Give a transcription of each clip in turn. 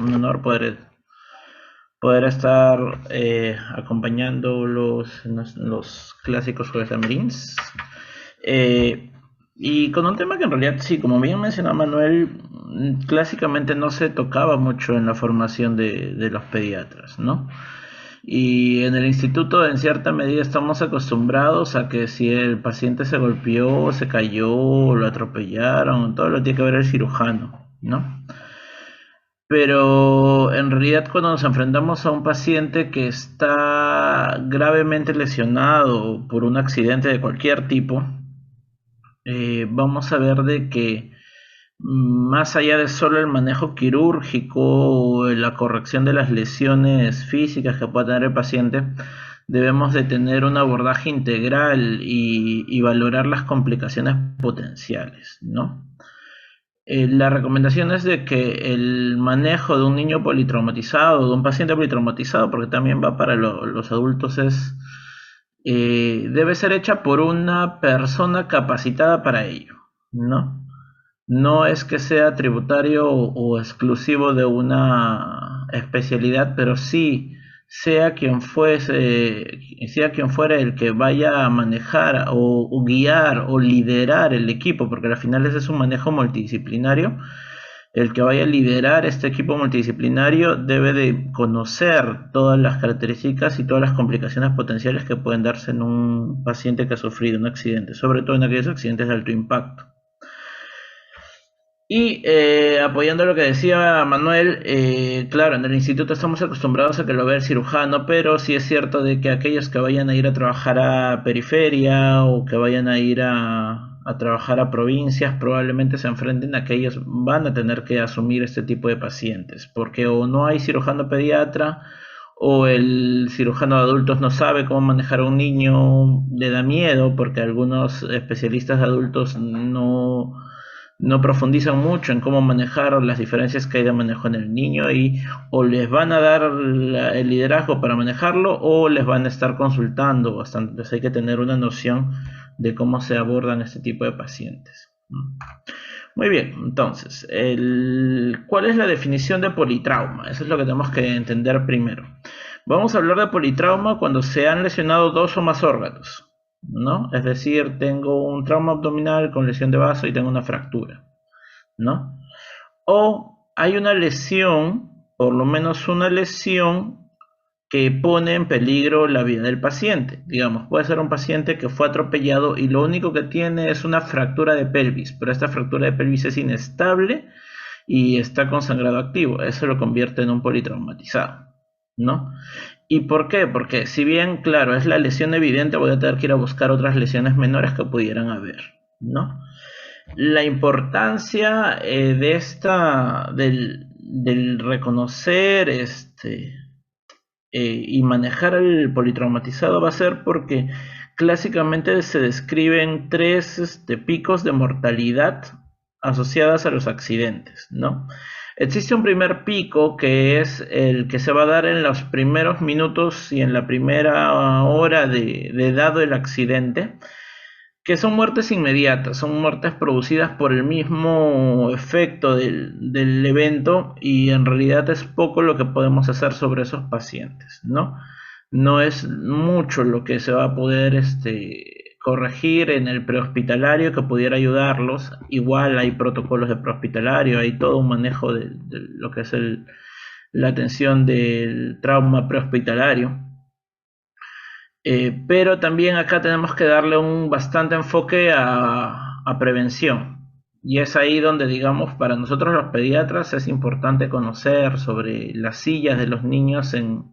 un honor poder estar acompañando los clásicos Juegos de Marines. Eh, y con un tema que en realidad, sí, como bien mencionaba Manuel, clásicamente no se tocaba mucho en la formación de los pediatras, ¿no? Y en el instituto, en cierta medida, estamos acostumbrados a que si el paciente se golpeó, se cayó, lo atropellaron, todo lo tiene que ver el cirujano, ¿no? Pero en realidad cuando nos enfrentamos a un paciente que está gravemente lesionado por un accidente de cualquier tipo, vamos a ver de que más allá de solo el manejo quirúrgico o la corrección de las lesiones físicas que pueda tener el paciente, debemos de tener un abordaje integral y valorar las complicaciones potenciales, ¿no? La recomendación es de que el manejo de un niño politraumatizado, de un paciente politraumatizado, porque también va para los adultos, debe ser hecha por una persona capacitada para ello, ¿no? No es que sea tributario o exclusivo de una especialidad, pero sí sea quien fuese, sea quien fuera el que vaya a manejar o guiar o liderar el equipo, porque al final ese es un manejo multidisciplinario. El que vaya a liderar este equipo multidisciplinario debe de conocer todas las características y todas las complicaciones potenciales que pueden darse en un paciente que ha sufrido un accidente, sobre todo en aquellos accidentes de alto impacto. Y apoyando lo que decía Manuel, claro, en el instituto estamos acostumbrados a que lo vea el cirujano, pero sí es cierto de que aquellos que vayan a ir a trabajar a periferia o que vayan a ir a trabajar a provincias, probablemente se enfrenten a que ellos van a tener que asumir este tipo de pacientes, porque o no hay cirujano pediatra, o el cirujano de adultos no sabe cómo manejar a un niño, le da miedo, porque algunos especialistas de adultos no profundizan mucho en cómo manejar las diferencias que hay de manejo en el niño y o les van a dar el liderazgo para manejarlo o les van a estar consultando bastante. Entonces hay que tener una noción de cómo se abordan este tipo de pacientes. Muy bien, entonces, ¿cuál es la definición de politrauma? Eso es lo que tenemos que entender primero. Vamos a hablar de politrauma cuando se han lesionado dos o más órganos, ¿no? Es decir, tengo un trauma abdominal con lesión de vaso y tengo una fractura, ¿no? O hay una lesión, por lo menos una lesión que pone en peligro la vida del paciente. Digamos, puede ser un paciente que fue atropellado y lo único que tiene es una fractura de pelvis, pero esta fractura de pelvis es inestable y está con sangrado activo. Eso lo convierte en un politraumatizado, ¿no? ¿Y por qué? Porque si bien, claro, es la lesión evidente, voy a tener que ir a buscar otras lesiones menores que pudieran haber, ¿no? La importancia del reconocer y manejar el politraumatizado va a ser porque clásicamente se describen tres picos de mortalidad asociadas a los accidentes, ¿no? Existe un primer pico que es el que se va a dar en los primeros minutos y en la primera hora de dado el accidente, que son muertes inmediatas, son muertes producidas por el mismo efecto del evento y en realidad es poco lo que podemos hacer sobre esos pacientes, ¿no? No es mucho lo que se va a poder corregir en el prehospitalario que pudiera ayudarlos. Igual hay protocolos de prehospitalario, hay todo un manejo de lo que es la atención del trauma prehospitalario. Pero también acá tenemos que darle un bastante enfoque a prevención. Y es ahí donde, digamos, para nosotros los pediatras es importante conocer sobre las sillas de los niños en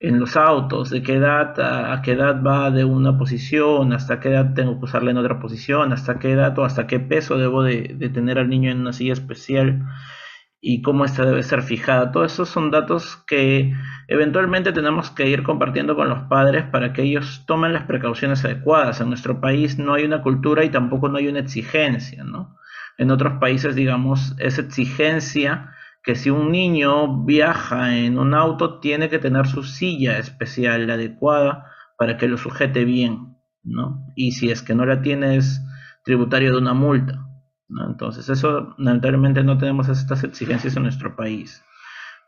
los autos, de qué edad a qué edad va de una posición, hasta qué edad tengo que usarla en otra posición, hasta qué edad o hasta qué peso debo de tener al niño en una silla especial y cómo esta debe ser fijada. Todos esos son datos que eventualmente tenemos que ir compartiendo con los padres para que ellos tomen las precauciones adecuadas. En nuestro país no hay una cultura y tampoco no hay una exigencia, ¿no? En otros países, digamos, es exigencia que si un niño viaja en un auto tiene que tener su silla especial adecuada para que lo sujete bien, ¿no? Y si es que no la tiene es tributario de una multa, ¿no? Entonces eso lamentablemente no tenemos estas exigencias en nuestro país.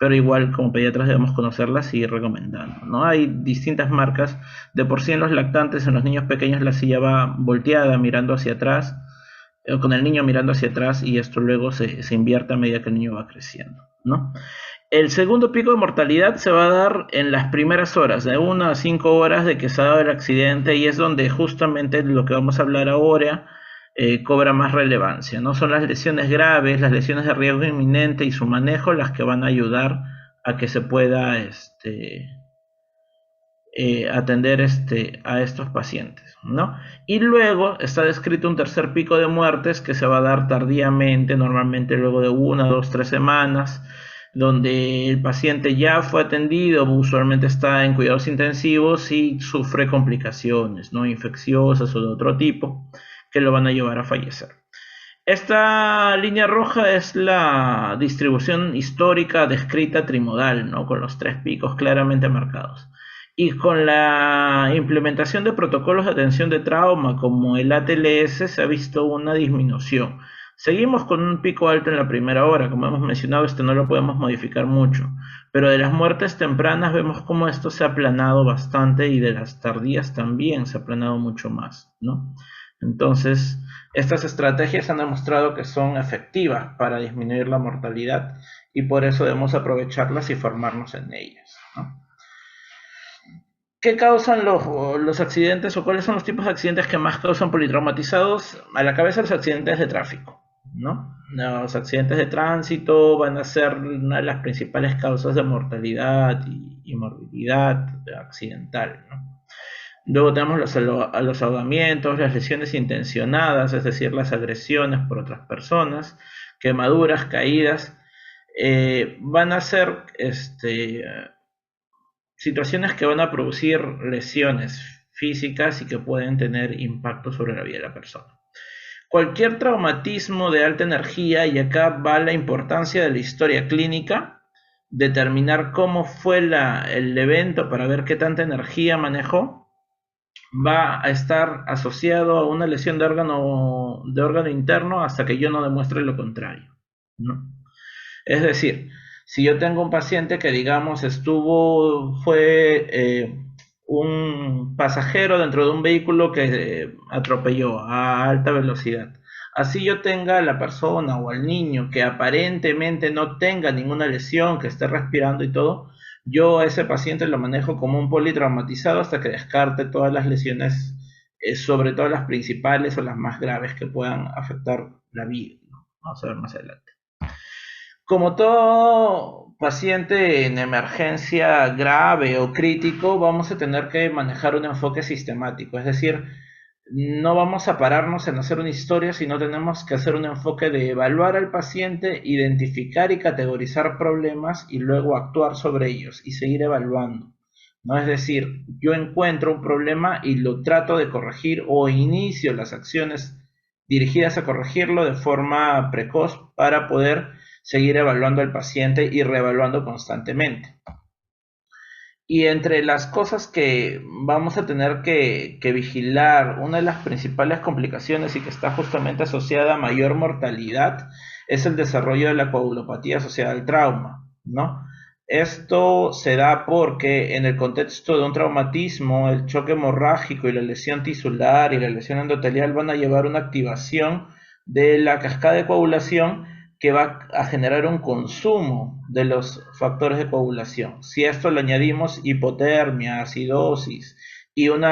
pero igual como pediatras debemos conocerlas y ir recomendando, ¿no? Hay distintas marcas, de por sí en los lactantes, en los niños pequeños la silla va volteada mirando hacia atrás, con el niño mirando hacia atrás y esto luego se invierte a medida que el niño va creciendo, ¿no? El segundo pico de mortalidad se va a dar en las primeras horas, de 1 a 5 horas de que se ha dado el accidente y es donde justamente lo que vamos a hablar ahora cobra más relevancia. No son las lesiones graves, las lesiones de riesgo inminente y su manejo las que van a ayudar a que se pueda atender a estos pacientes, ¿no? Y luego está descrito un tercer pico de muertes que se va a dar tardíamente, normalmente luego de 1, 2, 3 semanas, donde el paciente ya fue atendido, usualmente está en cuidados intensivos y sufre complicaciones, ¿no? Infecciosas o de otro tipo, que lo van a llevar a fallecer. Esta línea roja es la distribución histórica descrita trimodal, ¿no? Con los 3 picos claramente marcados. Y con la implementación de protocolos de atención de trauma como el ATLS se ha visto una disminución. Seguimos con un pico alto en la primera hora, como hemos mencionado, no lo podemos modificar mucho, pero de las muertes tempranas vemos cómo esto se ha aplanado bastante y de las tardías también se ha aplanado mucho más, ¿no? Entonces, estas estrategias han demostrado que son efectivas para disminuir la mortalidad y por eso debemos aprovecharlas y formarnos en ellas, ¿no? ¿Qué causan los accidentes o cuáles son los tipos de accidentes que más causan politraumatizados? A la cabeza los accidentes de tráfico, ¿no? Los accidentes de tránsito van a ser una de las principales causas de mortalidad y morbilidad accidental, ¿no? Luego tenemos los ahogamientos, las lesiones intencionadas, es decir, las agresiones por otras personas, quemaduras, caídas, van a ser situaciones que van a producir lesiones físicas y que pueden tener impacto sobre la vida de la persona. Cualquier traumatismo de alta energía, y acá va la importancia de la historia clínica, determinar cómo fue el evento para ver qué tanta energía manejó, va a estar asociado a una lesión de órgano interno hasta que yo no demuestre lo contrario, ¿no? Es decir, si yo tengo un paciente que digamos fue un pasajero dentro de un vehículo que atropelló a alta velocidad, así yo tenga a la persona o al niño que aparentemente no tenga ninguna lesión, que esté respirando y todo, yo a ese paciente lo manejo como un politraumatizado hasta que descarte todas las lesiones, sobre todo las principales o las más graves que puedan afectar la vida, ¿no? Vamos a ver más adelante. Como todo paciente en emergencia grave o crítico, vamos a tener que manejar un enfoque sistemático, es decir, no vamos a pararnos en hacer una historia, sino tenemos que hacer un enfoque de evaluar al paciente, identificar y categorizar problemas y luego actuar sobre ellos y seguir evaluando, ¿no? Es decir, yo encuentro un problema y lo trato de corregir o inicio las acciones dirigidas a corregirlo de forma precoz para poder seguir evaluando al paciente y reevaluando constantemente. Y entre las cosas que vamos a tener que vigilar, una de las principales complicaciones y que está justamente asociada a mayor mortalidad es el desarrollo de la coagulopatía asociada al trauma, ¿no? Esto se da porque en el contexto de un traumatismo, el choque hemorrágico y la lesión tisular y la lesión endotelial van a llevar una activación de la cascada de coagulación que va a generar un consumo de los factores de coagulación. Si a esto le añadimos hipotermia, acidosis y un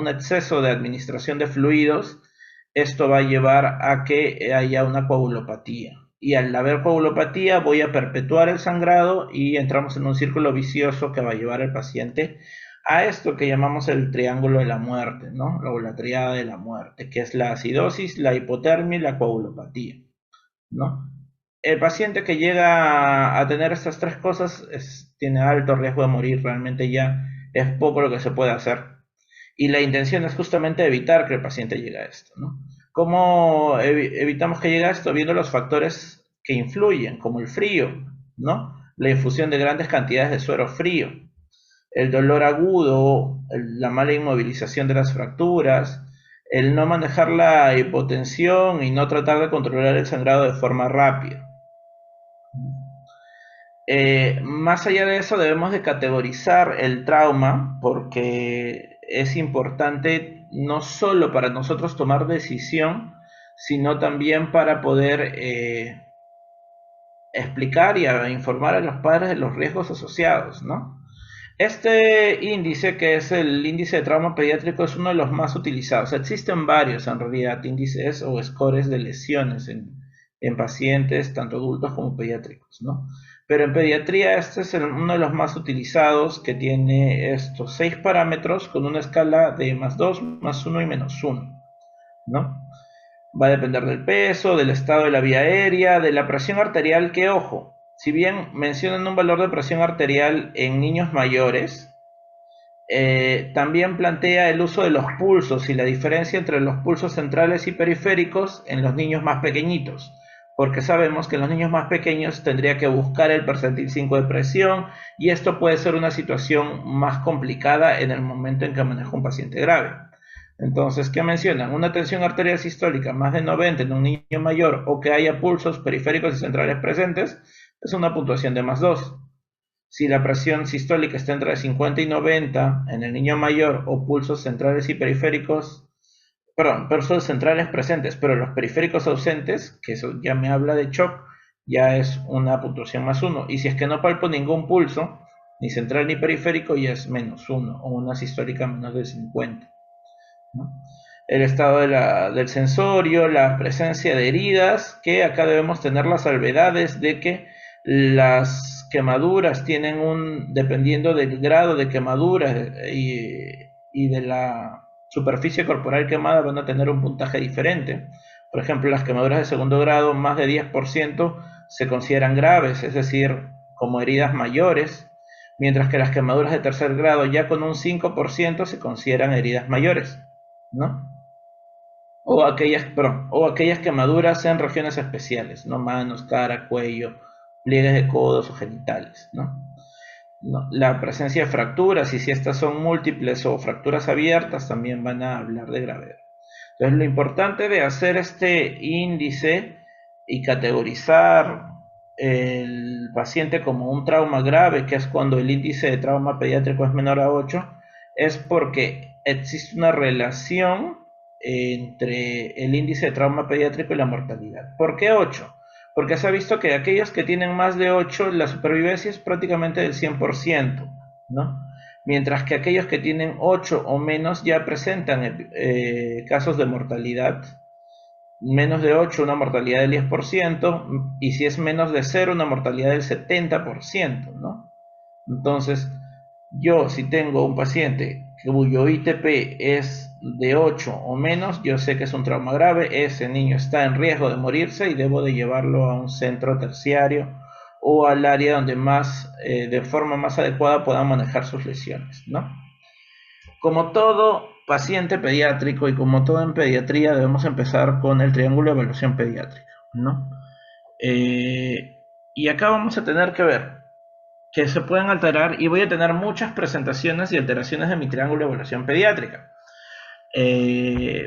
exceso de administración de fluidos, esto va a llevar a que haya una coagulopatía. Y al haber coagulopatía voy a perpetuar el sangrado y entramos en un círculo vicioso que va a llevar al paciente a esto que llamamos el triángulo de la muerte, ¿no? O la triada de la muerte, que es la acidosis, la hipotermia y la coagulopatía, ¿no? El paciente que llega a tener estas 3 cosas tiene alto riesgo de morir, realmente ya es poco lo que se puede hacer. Y la intención es justamente evitar que el paciente llegue a esto, ¿no? ¿Cómo evitamos que llegue a esto? Viendo los factores que influyen, como el frío, ¿no? La infusión de grandes cantidades de suero frío, el dolor agudo, la mala inmovilización de las fracturas, el no manejar la hipotensión y no tratar de controlar el sangrado de forma rápida. Más allá de eso, debemos de categorizar el trauma porque es importante no solo para nosotros tomar decisión, sino también para poder explicar y informar a los padres de los riesgos asociados, ¿no? Este índice, que es el índice de trauma pediátrico, es uno de los más utilizados. Existen varios, en realidad, índices o scores de lesiones en pacientes, tanto adultos como pediátricos, ¿no? Pero en pediatría este es uno de los más utilizados, que tiene estos 6 parámetros con una escala de +2, +1 y -1, ¿no? Va a depender del peso, del estado de la vía aérea, de la presión arterial, que ojo, si bien mencionan un valor de presión arterial en niños mayores, también plantea el uso de los pulsos y la diferencia entre los pulsos centrales y periféricos en los niños más pequeñitos, porque sabemos que en los niños más pequeños tendría que buscar el percentil 5 de presión, y esto puede ser una situación más complicada en el momento en que maneja un paciente grave. Entonces, ¿qué mencionan? Una tensión arterial sistólica más de 90 en un niño mayor, o que haya pulsos periféricos y centrales presentes, es una puntuación de +2. Si la presión sistólica está entre 50 y 90 en el niño mayor, o pulsos centrales y periféricos, perdón, pulsos centrales presentes, pero los periféricos ausentes, que eso ya me habla de shock, ya es una puntuación +1. Y si es que no palpo ningún pulso, ni central ni periférico, ya es -1, o una sistólica menos de 50, ¿no? El estado del sensorio, la presencia de heridas, que acá debemos tener las salvedades de que las quemaduras tienen dependiendo del grado de quemadura y de la superficie corporal quemada, van a tener un puntaje diferente. Por ejemplo, las quemaduras de segundo grado, más de 10%, se consideran graves, es decir, como heridas mayores, mientras que las quemaduras de tercer grado, ya con un 5%, se consideran heridas mayores, ¿no? O aquellas quemaduras en regiones especiales, ¿no? Manos, cara, cuello, pliegues de codos o genitales, ¿no? No, la presencia de fracturas, y si estas son múltiples o fracturas abiertas, también van a hablar de gravedad. Entonces, lo importante de hacer este índice y categorizar el paciente como un trauma grave, que es cuando el índice de trauma pediátrico es menor a 8, es porque existe una relación entre el índice de trauma pediátrico y la mortalidad. ¿Por qué 8? Porque se ha visto que aquellos que tienen más de 8, la supervivencia es prácticamente del 100%, ¿no? Mientras que aquellos que tienen 8 o menos ya presentan casos de mortalidad. Menos de 8, una mortalidad del 10%, y si es menos de 0, una mortalidad del 70%, ¿no? Entonces, yo, si tengo un paciente cuyo ITP es de 8 o menos, yo sé que es un trauma grave, ese niño está en riesgo de morirse y debo de llevarlo a un centro terciario o al área donde de forma más adecuada puedan manejar sus lesiones, ¿no? Como todo paciente pediátrico y como todo en pediatría, debemos empezar con el triángulo de evaluación pediátrica, ¿no? Y acá vamos a tener que ver que se pueden alterar, y voy a tener muchas presentaciones y alteraciones de mi triángulo de evaluación pediátrica.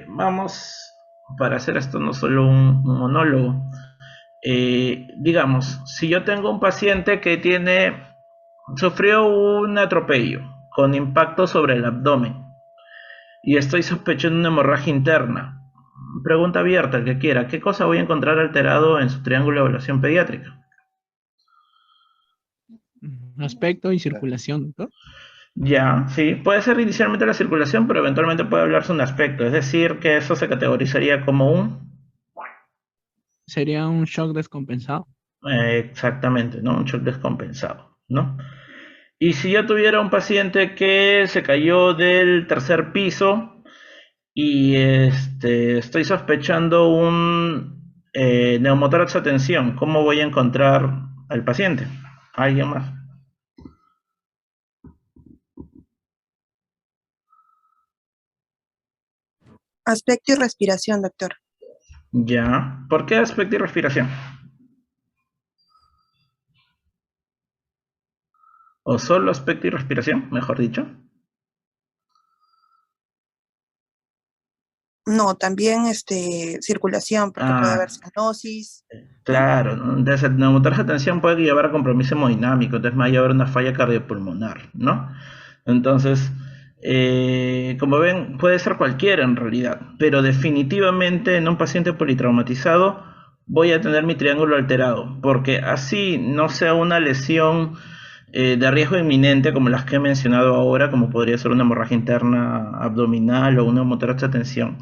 Vamos, para hacer esto no solo un monólogo, digamos, si yo tengo un paciente que sufrió un atropello con impacto sobre el abdomen y estoy sospechando una hemorragia interna, pregunta abierta, el que quiera, ¿qué cosa voy a encontrar alterado en su triángulo de evaluación pediátrica? Aspecto y circulación, doctor. Ya, sí, puede ser inicialmente la circulación, pero eventualmente puede hablarse un aspecto, es decir, que eso se categorizaría como Sería un shock descompensado. exactamente, ¿no? Un shock descompensado, ¿no? Y si yo tuviera un paciente que se cayó del tercer piso y estoy sospechando un neumotórax a tensión, ¿cómo voy a encontrar al paciente? ¿Alguien más? Aspecto y respiración, doctor. Ya, ¿por qué aspecto y respiración? ¿O solo aspecto y respiración, mejor dicho? No, también circulación, porque puede haber Ah, cianosis, ¿no? claro, ¿no? Entonces el neumotorax de tensión puede llevar a compromiso hemodinámico, entonces va a llevar una falla cardiopulmonar, ¿no? Entonces, como ven, puede ser cualquiera en realidad, pero definitivamente en un paciente politraumatizado voy a tener mi triángulo alterado, porque así no sea una lesión de riesgo inminente como las que he mencionado ahora, como podría ser una hemorragia interna abdominal o una neumotorax de tensión.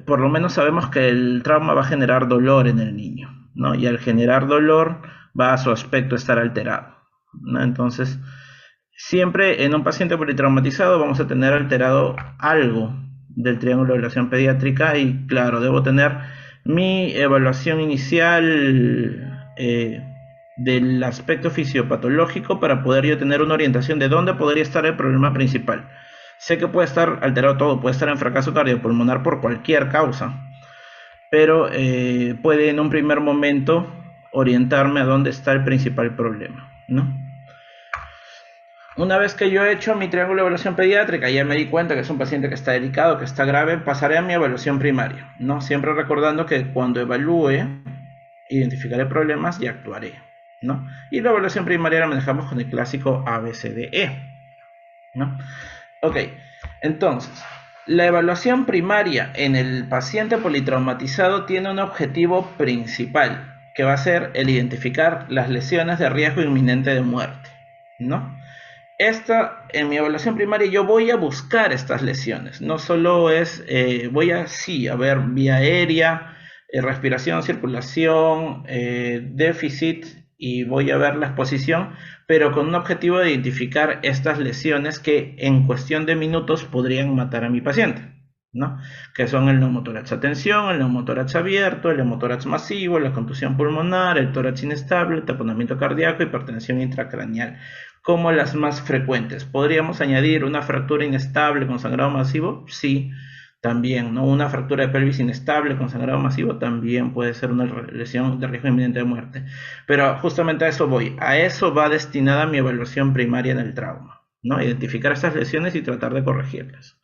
Por lo menos sabemos que el trauma va a generar dolor en el niño, ¿no? Y al generar dolor va a su aspecto estar alterado, ¿no? Entonces, siempre en un paciente politraumatizado vamos a tener alterado algo del triángulo de evaluación pediátrica y claro, debo tener mi evaluación inicial del aspecto fisiopatológico para poder yo tener una orientación de dónde podría estar el problema principal. Sé que puede estar alterado todo, puede estar en fracaso cardiopulmonar por cualquier causa, pero puede en un primer momento orientarme a dónde está el principal problema, ¿no? Una vez que yo he hecho mi triángulo de evaluación pediátrica, ya me di cuenta que es un paciente que está delicado, que está grave, pasaré a mi evaluación primaria, ¿no? Siempre recordando que cuando evalúe, identificaré problemas y actuaré, ¿no? Y la evaluación primaria la manejamos con el clásico ABCDE, ¿no? Ok, entonces, la evaluación primaria en el paciente politraumatizado tiene un objetivo principal, que va a ser el identificar las lesiones de riesgo inminente de muerte, ¿no? En mi evaluación primaria yo voy a buscar estas lesiones, no solo es, sí, a ver vía aérea, respiración, circulación, déficit y voy a ver la exposición, pero con un objetivo de identificar estas lesiones que en cuestión de minutos podrían matar a mi paciente, ¿no? Que son el neumotórax a tensión, el neumotórax abierto, el neumotórax masivo, la contusión pulmonar, el tórax inestable, el taponamiento cardíaco, hipertensión intracraneal como las más frecuentes. ¿Podríamos añadir una fractura inestable con sangrado masivo? Sí, también, ¿no? Una fractura de pelvis inestable con sangrado masivo también puede ser una lesión de riesgo inminente de muerte. Pero justamente a eso voy. A eso va destinada mi evaluación primaria en el trauma, ¿no? Identificar estas lesiones y tratar de corregirlas.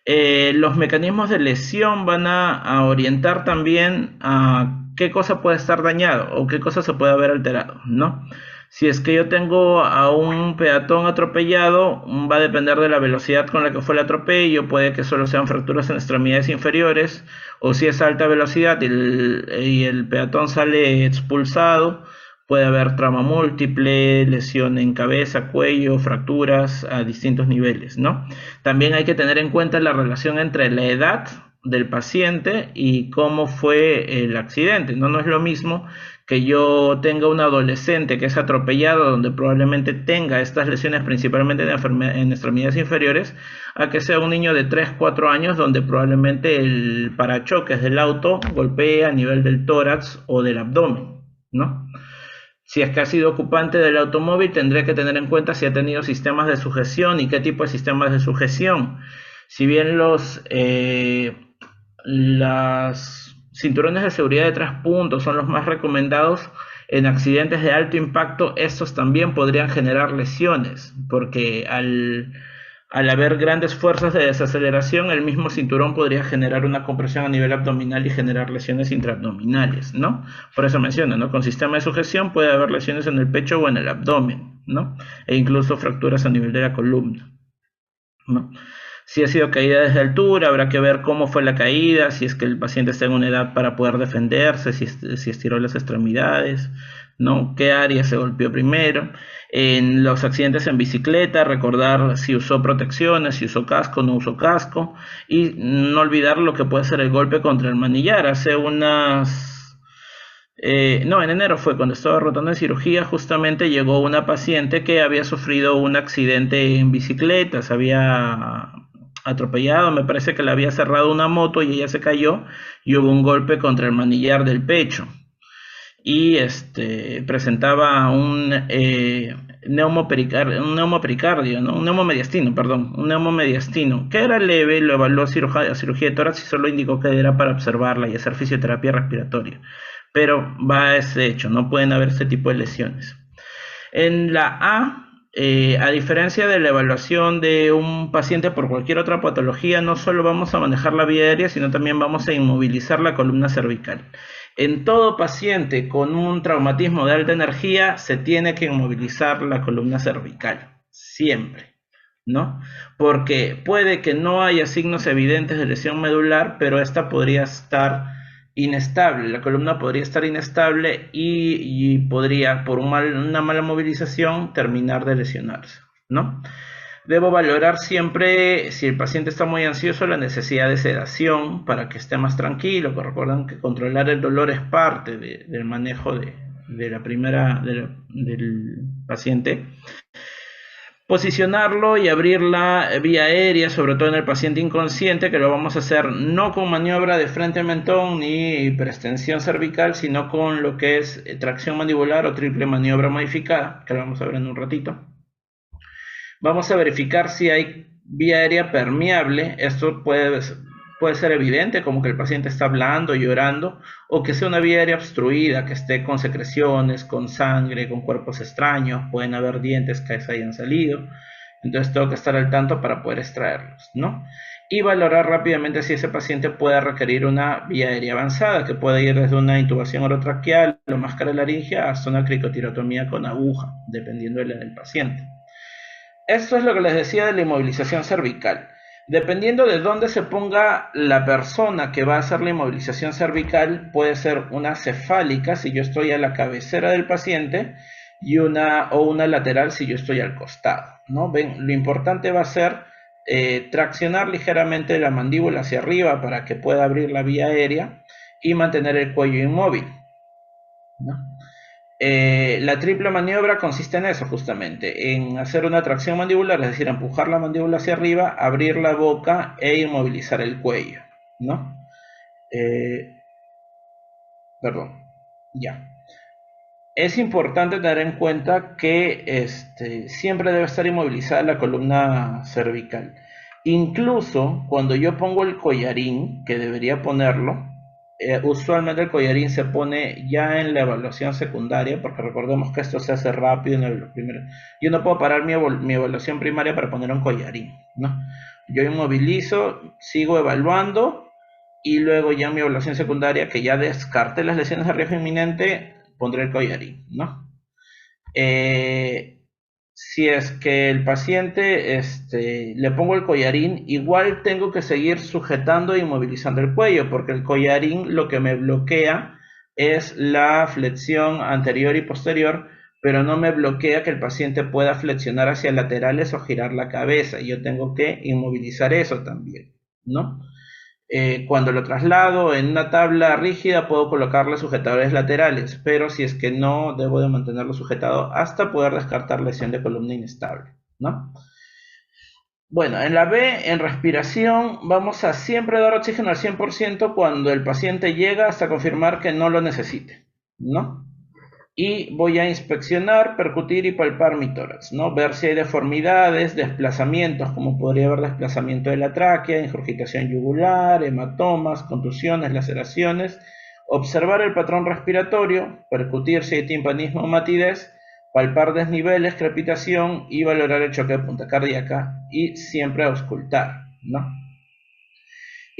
Los mecanismos de lesión van a orientar también a qué cosa puede estar dañado o qué cosa se puede haber alterado, ¿no? Si es que yo tengo a un peatón atropellado, va a depender de la velocidad con la que fue el atropello, puede que solo sean fracturas en extremidades inferiores, o si es alta velocidad y el peatón sale expulsado, puede haber trauma múltiple, lesión en cabeza, cuello, fracturas a distintos niveles, ¿no? También hay que tener en cuenta la relación entre la edad del paciente y cómo fue el accidente, ¿no? No es lo mismo que yo tenga un adolescente que es atropellado, donde probablemente tenga estas lesiones principalmente en extremidades inferiores, a que sea un niño de 3, 4 años, donde probablemente el parachoques del auto golpee a nivel del tórax o del abdomen, ¿no? Si es que ha sido ocupante del automóvil, tendré que tener en cuenta si ha tenido sistemas de sujeción y qué tipo de sistemas de sujeción. Si bien las cinturones de seguridad de 3 puntos son los más recomendados en accidentes de alto impacto, estos también podrían generar lesiones, porque al haber grandes fuerzas de desaceleración, el mismo cinturón podría generar una compresión a nivel abdominal y generar lesiones intraabdominales, ¿no? Por eso menciono, ¿no? Con sistema de sujeción puede haber lesiones en el pecho o en el abdomen, ¿no? E incluso fracturas a nivel de la columna, ¿no? Si ha sido caída desde altura, habrá que ver cómo fue la caída, si es que el paciente está en una edad para poder defenderse, si estiró las extremidades, ¿no? ¿Qué área se golpeó primero? En los accidentes en bicicleta, recordar si usó protecciones, si usó casco, no usó casco, y no olvidar lo que puede ser el golpe contra el manillar. En enero fue cuando estaba rotando en cirugía, justamente llegó una paciente que había sufrido un accidente en bicicleta, se había atropellado, me parece que le había cerrado una moto y ella se cayó y hubo un golpe contra el manillar del pecho y presentaba un neumopericardio, ¿no? Un neumomediastino, perdón, un neumomediastino, que era leve, lo evaluó cirugía de tórax y solo indicó que era para observarla y hacer fisioterapia respiratoria. Pero va a ese hecho, no pueden haber este tipo de lesiones. En la A A diferencia de la evaluación de un paciente por cualquier otra patología, no solo vamos a manejar la vía aérea, sino también vamos a inmovilizar la columna cervical. En todo paciente con un traumatismo de alta energía se tiene que inmovilizar la columna cervical, siempre, ¿no? Porque puede que no haya signos evidentes de lesión medular, pero esta podría estar inestable, la columna podría estar inestable y podría, por una mala movilización, terminar de lesionarse, ¿no? Debo valorar siempre, si el paciente está muy ansioso, la necesidad de sedación para que esté más tranquilo, porque recuerden que controlar el dolor es parte del manejo del paciente. Posicionarlo y abrir la vía aérea, sobre todo en el paciente inconsciente, que lo vamos a hacer no con maniobra de frente mentón ni hiperextensión cervical, sino con lo que es tracción mandibular o triple maniobra modificada, que lo vamos a ver en un ratito. Vamos a verificar si hay vía aérea permeable. Esto puede ser evidente, como que el paciente está hablando, llorando, o que sea una vía aérea obstruida, que esté con secreciones, con sangre, con cuerpos extraños, pueden haber dientes que se hayan salido. Entonces tengo que estar al tanto para poder extraerlos, ¿no? Y valorar rápidamente si ese paciente puede requerir una vía aérea avanzada, que puede ir desde una intubación orotraqueal o máscara laringea hasta una cricotirotomía con aguja, dependiendo de la del paciente. Esto es lo que les decía de la inmovilización cervical. Dependiendo de dónde se ponga la persona que va a hacer la inmovilización cervical, puede ser una cefálica si yo estoy a la cabecera del paciente o una lateral si yo estoy al costado, ¿no? Ven, lo importante va a ser traccionar ligeramente la mandíbula hacia arriba para que pueda abrir la vía aérea y mantener el cuello inmóvil, ¿no? La triple maniobra consiste en eso justamente, en hacer una tracción mandibular, es decir, empujar la mandíbula hacia arriba, abrir la boca e inmovilizar el cuello, ¿no? Perdón, ya. Es importante tener en cuenta que siempre debe estar inmovilizada la columna cervical. Incluso cuando yo pongo el collarín, que debería ponerlo, usualmente el collarín se pone ya en la evaluación secundaria, porque recordemos que esto se hace rápido en el primero. Yo no puedo parar mi evaluación primaria para poner un collarín, ¿no? Yo inmovilizo, sigo evaluando y luego ya en mi evaluación secundaria, que ya descarte las lesiones de riesgo inminente, pondré el collarín, ¿no? Si es que el paciente le pongo el collarín, igual tengo que seguir sujetando e inmovilizando el cuello, porque el collarín lo que me bloquea es la flexión anterior y posterior, pero no me bloquea que el paciente pueda flexionar hacia laterales o girar la cabeza, y yo tengo que inmovilizar eso también, ¿no? Cuando lo traslado en una tabla rígida puedo colocarle sujetadores laterales, pero si es que no, debo de mantenerlo sujetado hasta poder descartar lesión de columna inestable, ¿no? Bueno, en la B, en respiración, vamos a siempre dar oxígeno al 100% cuando el paciente llega hasta confirmar que no lo necesite, ¿no? Y voy a inspeccionar, percutir y palpar mi tórax, ¿no? Ver si hay deformidades, desplazamientos, como podría haber desplazamiento de la tráquea, ingurgitación yugular, hematomas, contusiones, laceraciones. Observar el patrón respiratorio, percutir si hay timpanismo o matidez, palpar desniveles, crepitación y valorar el choque de punta cardíaca y siempre auscultar, ¿no?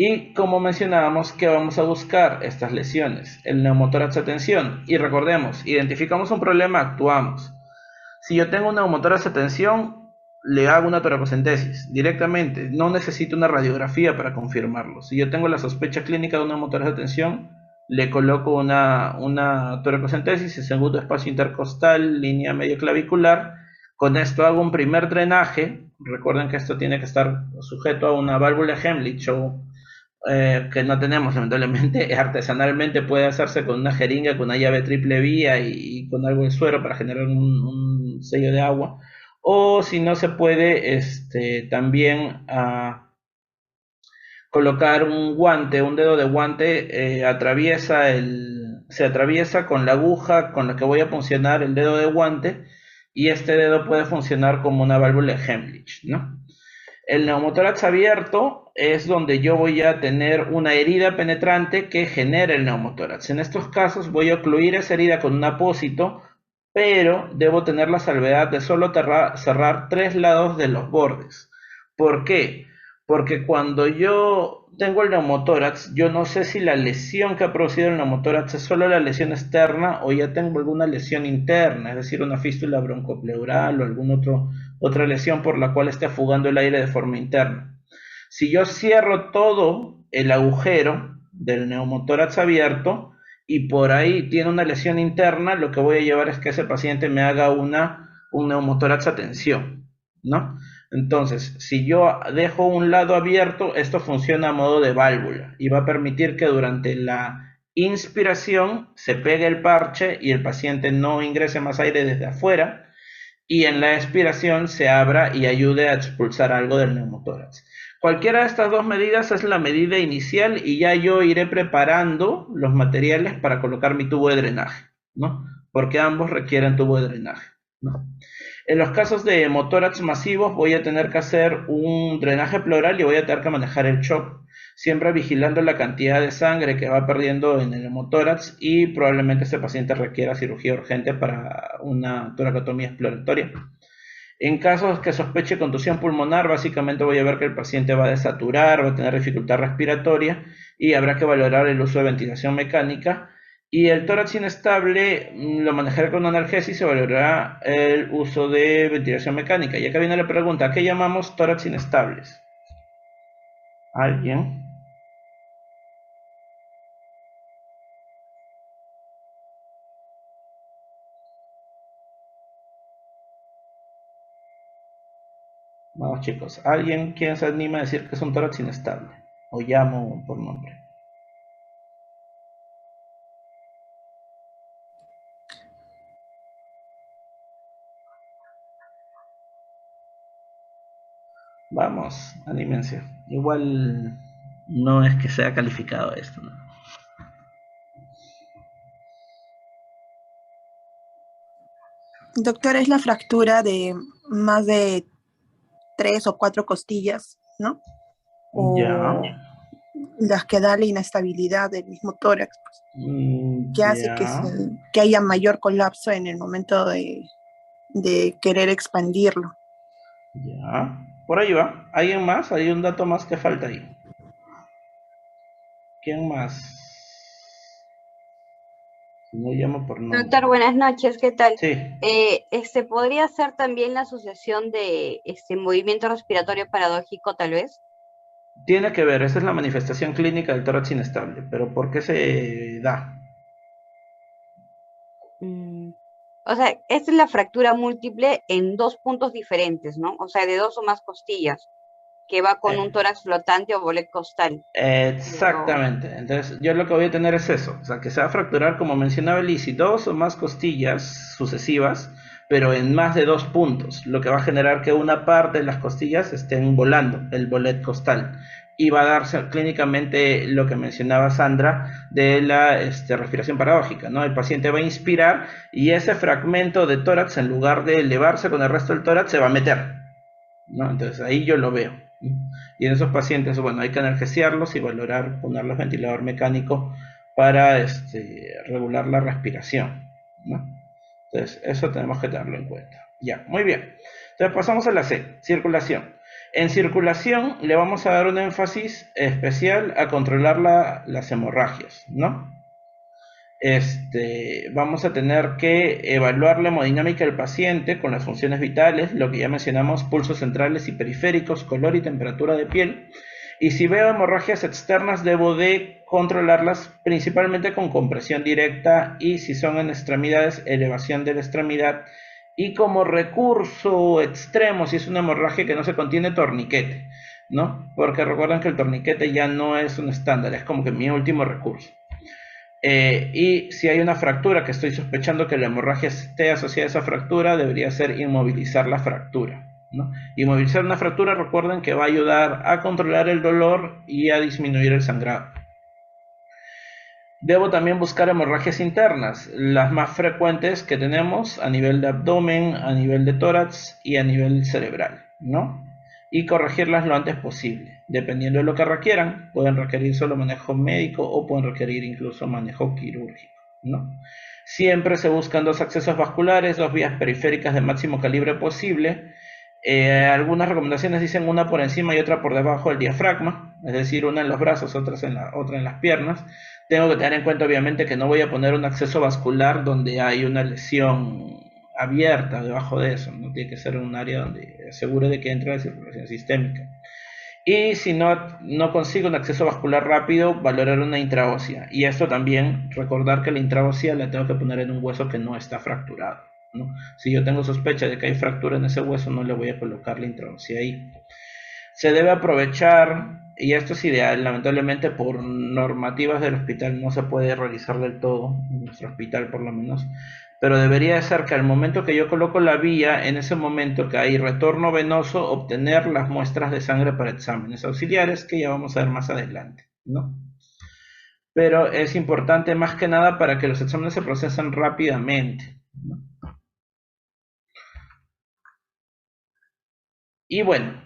Y como mencionábamos, ¿qué vamos a buscar? Estas lesiones, el neumotórax de tensión. Y recordemos, identificamos un problema, actuamos. Si yo tengo un neumotórax de tensión, le hago una toracocentesis directamente. No necesito una radiografía para confirmarlo. Si yo tengo la sospecha clínica de un neumotórax de tensión, le coloco una toracocentesis, el segundo espacio intercostal, línea medio clavicular. Con esto hago un primer drenaje. Recuerden que esto tiene que estar sujeto a una válvula Heimlich o que no tenemos lamentablemente. Artesanalmente puede hacerse con una jeringa, con una llave triple vía y con algo de suero para generar un sello de agua, o si no se puede también colocar un guante, un dedo de guante, se atraviesa con la aguja con la que voy a funcionar el dedo de guante, y este dedo puede funcionar como una válvula Heimlich, ¿no? El neumotórax abierto es donde yo voy a tener una herida penetrante que genera el neumotórax. En estos casos voy a ocluir esa herida con un apósito pero debo tener la salvedad de solo cerrar 3 lados de los bordes. ¿Por qué? Porque cuando yo tengo el neumotórax, yo no sé si la lesión que ha producido el neumotórax es solo la lesión externa o ya tengo alguna lesión interna, es decir, una fístula broncopleural o alguna otra lesión por la cual esté fugando el aire de forma interna. Si yo cierro todo el agujero del neumotórax abierto y por ahí tiene una lesión interna, lo que voy a llevar es que ese paciente me haga un neumotórax a tensión, ¿no? Entonces, si yo dejo un lado abierto, esto funciona a modo de válvula y va a permitir que durante la inspiración se pegue el parche y el paciente no ingrese más aire desde afuera, y en la expiración se abra y ayude a expulsar algo del neumotórax. Cualquiera de estas dos medidas es la medida inicial y ya yo iré preparando los materiales para colocar mi tubo de drenaje, ¿no? Porque ambos requieren tubo de drenaje, ¿no? En los casos de hemotórax masivos voy a tener que hacer un drenaje pleural y voy a tener que manejar el shock, siempre vigilando la cantidad de sangre que va perdiendo en el hemotórax y probablemente este paciente requiera cirugía urgente para una toracotomía exploratoria. En casos que sospeche contusión pulmonar, básicamente voy a ver que el paciente va a desaturar, va a tener dificultad respiratoria y habrá que valorar el uso de ventilación mecánica. Y el tórax inestable lo manejaré con analgesia y se valorará el uso de ventilación mecánica. Y acá viene la pregunta, ¿qué llamamos tórax inestables? ¿Alguien? Vamos chicos, ¿alguien quién se anima a decir que es un tórax inestable? O llamo por nombre. Vamos, anímense. Igual no es que sea calificado esto, ¿no? Doctor, es la fractura de más de 3 o 4 costillas, ¿no? Ya. O las que da la inestabilidad del mismo tórax, pues, que hace Ya. que haya mayor colapso en el momento de querer expandirlo. Ya. Por ahí va. ¿Alguien más? Hay un dato más que falta ahí. ¿Quién más? Si no llamo por nombre. Doctor, buenas noches, ¿qué tal? Sí. ¿Podría ser también la asociación de movimiento respiratorio paradójico, tal vez? Tiene que ver, esa es la manifestación clínica del tórax inestable, pero ¿por qué se da? Mm, O sea, esta es la fractura múltiple en dos puntos diferentes, ¿no? O sea, de dos o más costillas, que va con un Eh, tórax flotante o bolet costal. Pero, Exactamente. Entonces, yo lo que voy a tener es eso. O sea, que se va a fracturar, como mencionaba Lizzy, 2 o más costillas sucesivas, pero en más de 2 puntos, lo que va a generar que una parte de las costillas estén volando, el bolet costal. Y va a darse clínicamente lo que mencionaba Sandra de la respiración paradójica, ¿no? El paciente va a inspirar y ese fragmento de tórax, en lugar de elevarse con el resto del tórax, se va a meter, ¿no? Entonces ahí yo lo veo. Y en esos pacientes, bueno, hay que analgesiarlos y valorar ponerles ventilador mecánico para regular la respiración, ¿no? Entonces, eso tenemos que tenerlo en cuenta. Ya, muy bien. Entonces pasamos a la C, circulación. En circulación le vamos a dar un énfasis especial a controlar las hemorragias, ¿no? Vamos a tener que evaluar la hemodinámica del paciente con las funciones vitales, lo que ya mencionamos, pulsos centrales y periféricos, color y temperatura de piel. Y si veo hemorragias externas, debo de controlarlas principalmente con compresión directa y si son en extremidades, elevación de la extremidad. Y como recurso extremo, si es una hemorragia que no se contiene, torniquete, ¿no? Porque recuerden que el torniquete ya no es un estándar, es como que mi último recurso. Y si hay una fractura que estoy sospechando que la hemorragia esté asociada a esa fractura, debería ser inmovilizar la fractura, ¿no? Inmovilizar una fractura, recuerden que va a ayudar a controlar el dolor y a disminuir el sangrado. Debo también buscar hemorragias internas, las más frecuentes que tenemos a nivel de abdomen, a nivel de tórax y a nivel cerebral, ¿no? Y corregirlas lo antes posible. Dependiendo de lo que requieran, pueden requerir solo manejo médico o pueden requerir incluso manejo quirúrgico, ¿no? Siempre se buscan dos accesos vasculares, dos vías periféricas de máximo calibre posible. Algunas recomendaciones dicen una por encima y otra por debajo del diafragma, es decir, una en los brazos, otra en las piernas. Tengo que tener en cuenta obviamente que no voy a poner un acceso vascular donde hay una lesión abierta debajo de eso, no tiene que ser un área donde asegure de que entre la circulación sistémica. Y si no consigo un acceso vascular rápido, valorar una intraósea. Y esto también, recordar que la intraósea la tengo que poner en un hueso que no está fracturado, ¿no? Si yo tengo sospecha de que hay fractura en ese hueso, no le voy a colocar la intraósea ahí. Se debe aprovechar, y esto es ideal, lamentablemente por normativas del hospital no se puede realizar del todo, en nuestro hospital por lo menos, pero debería de ser que al momento que yo coloco la vía, en ese momento que hay retorno venoso, obtener las muestras de sangre para exámenes auxiliares, que ya vamos a ver más adelante, ¿no? Pero es importante más que nada para que los exámenes se procesen rápidamente, ¿no? Y bueno,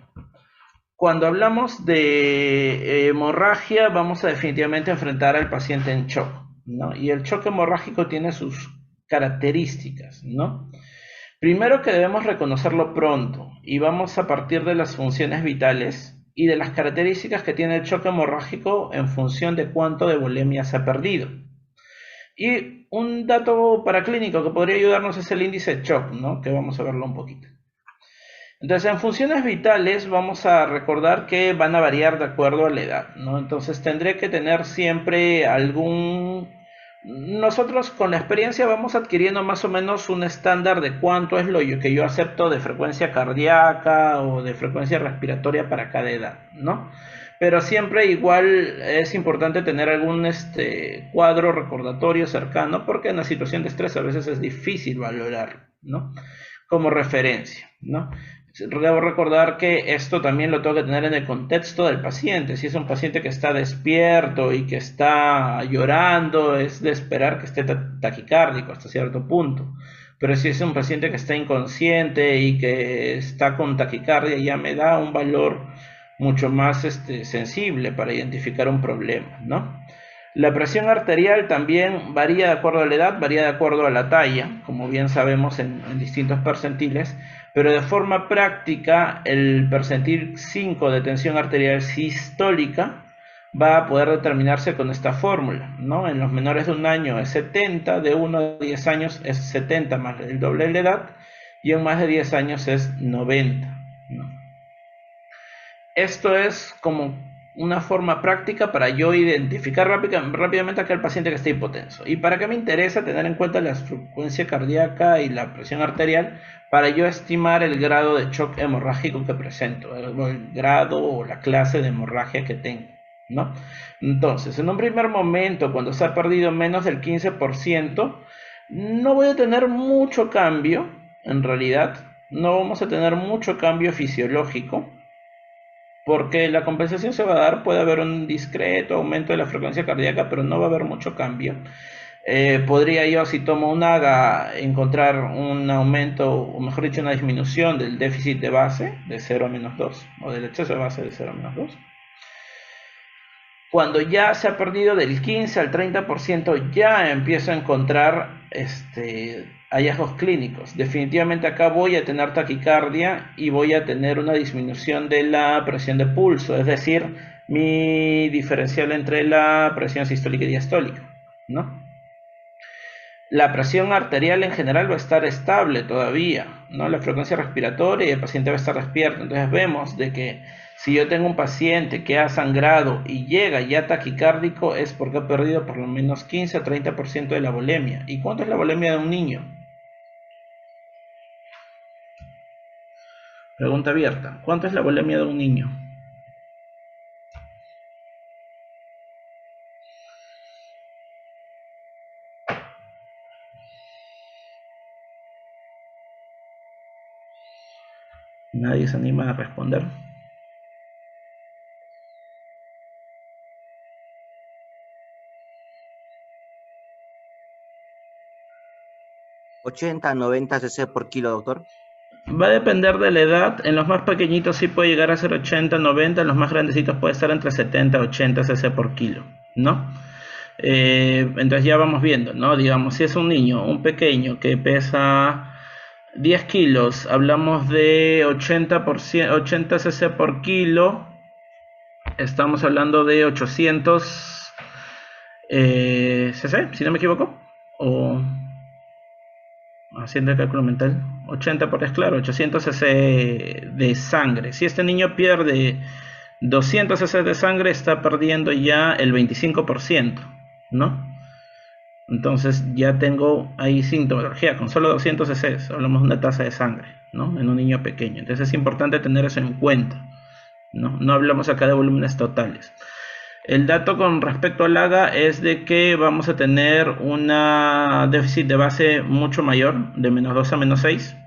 cuando hablamos de hemorragia, vamos a definitivamente enfrentar al paciente en shock, ¿no? Y el shock hemorrágico tiene sus características, ¿no? Primero que debemos reconocerlo pronto y vamos a partir de las funciones vitales y de las características que tiene el shock hemorrágico en función de cuánto de volemia se ha perdido. Y un dato paraclínico que podría ayudarnos es el índice de shock, ¿no? Que vamos a verlo un poquito. Entonces, en funciones vitales vamos a recordar que van a variar de acuerdo a la edad, ¿no? Entonces, tendré que tener siempre algún... Nosotros con la experiencia vamos adquiriendo más o menos un estándar de cuánto es lo que yo acepto de frecuencia cardíaca o de frecuencia respiratoria para cada edad, ¿no? Pero siempre igual es importante tener algún cuadro recordatorio cercano porque en la situación de estrés a veces es difícil valorarlo, ¿no? Como referencia, ¿no? Debo recordar que esto también lo tengo que tener en el contexto del paciente. Si es un paciente que está despierto y que está llorando, es de esperar que esté taquicárdico hasta cierto punto. Pero si es un paciente que está inconsciente y que está con taquicardia, ya me da un valor mucho más sensible para identificar un problema, ¿no? La presión arterial también varía de acuerdo a la edad, varía de acuerdo a la talla, como bien sabemos en distintos percentiles, pero de forma práctica el percentil 5 de tensión arterial sistólica va a poder determinarse con esta fórmula, ¿no? En los menores de un año es 70, de 1 a 10 años es 70 más el doble de la edad, y en más de 10 años es 90, ¿no? Esto es como una forma práctica para yo identificar rápidamente a aquel paciente que está hipotenso. ¿Y para qué me interesa tener en cuenta la frecuencia cardíaca y la presión arterial? Para yo estimar el grado de shock hemorrágico que presento, el grado o la clase de hemorragia que tengo, ¿no? Entonces, en un primer momento, cuando se ha perdido menos del 15%, no voy a tener mucho cambio, en realidad, no vamos a tener mucho cambio fisiológico, porque la compensación se va a dar, puede haber un discreto aumento de la frecuencia cardíaca, pero no va a haber mucho cambio. Podría yo, si tomo un AGA, encontrar un aumento, o mejor dicho, una disminución del déficit de base de 0 a menos 2, o del exceso de base de 0 a menos 2. Cuando ya se ha perdido del 15 al 30%, ya empiezo a encontrar hallazgos clínicos. Definitivamente acá voy a tener taquicardia y voy a tener una disminución de la presión de pulso, es decir, mi diferencial entre la presión sistólica y diastólica, ¿no? La presión arterial en general va a estar estable todavía, ¿no? La frecuencia respiratoria y el paciente va a estar despierto. Entonces vemos de que si yo tengo un paciente que ha sangrado y llega ya taquicárdico es porque ha perdido por lo menos 15 a 30% de la volemia. ¿Y cuánto es la volemia de un niño? Pregunta abierta. ¿Cuánto es la volemia de un niño? Nadie se anima a responder. ¿80, 90 cc por kilo, doctor? Va a depender de la edad. En los más pequeñitos sí puede llegar a ser 80, 90. En los más grandecitos puede estar entre 70 y 80 cc por kilo, ¿no? Entonces ya vamos viendo, ¿no? Digamos, si es un niño, un pequeño que pesa 10 kilos, hablamos de 80 cc por kilo, estamos hablando de 800 cc, si no me equivoco, o haciendo el cálculo mental, 80 por, es claro, 800 cc de sangre. Si este niño pierde 200 cc de sangre, está perdiendo ya el 25%, ¿no? Entonces ya tengo ahí sintomatología con solo 200 cc, hablamos de una tasa de sangre, ¿no? En un niño pequeño. Entonces es importante tener eso en cuenta, ¿no? No hablamos acá de volúmenes totales. El dato con respecto al AGA es de que vamos a tener una déficit de base mucho mayor, de -2 a -6.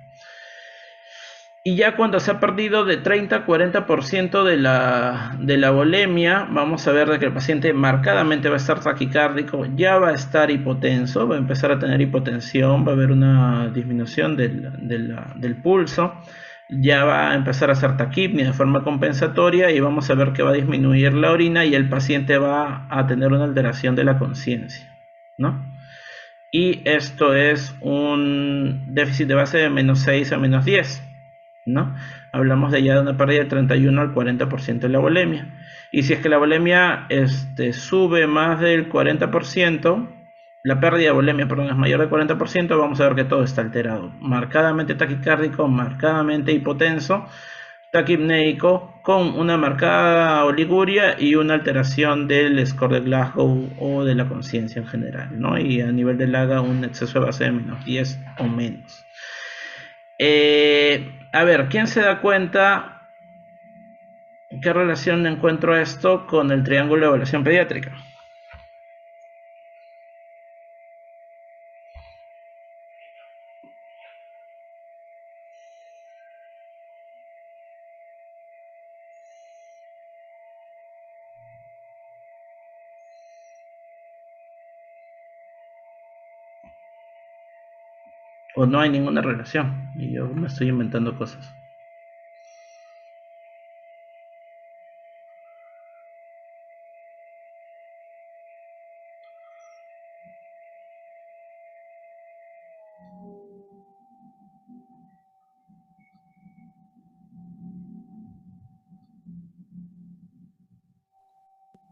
Y ya cuando se ha perdido de 30 a 40% de la volemia, vamos a ver de que el paciente marcadamente va a estar taquicárdico, ya va a estar hipotenso, va a empezar a tener hipotensión, va a haber una disminución del pulso, ya va a empezar a hacer taquipnia de forma compensatoria y vamos a ver que va a disminuir la orina y el paciente va a tener una alteración de la conciencia, ¿no? Y esto es un déficit de base de -6 a -10. ¿no? Hablamos de ya de una pérdida del 31 al 40% de la volemia. Y si es que la volemia sube más del 40%, la pérdida de volemia, perdón, es mayor del 40%, vamos a ver que todo está alterado. Marcadamente taquicárdico, marcadamente hipotenso, taquipneico, con una marcada oliguria y una alteración del score de Glasgow o de la conciencia en general, ¿no? Y a nivel del AGA un exceso de base de -10 o menos. A ver, ¿quién se da cuenta qué relación encuentro esto con el triángulo de evaluación pediátrica? ¿O no hay ninguna relación? Y yo me estoy inventando cosas.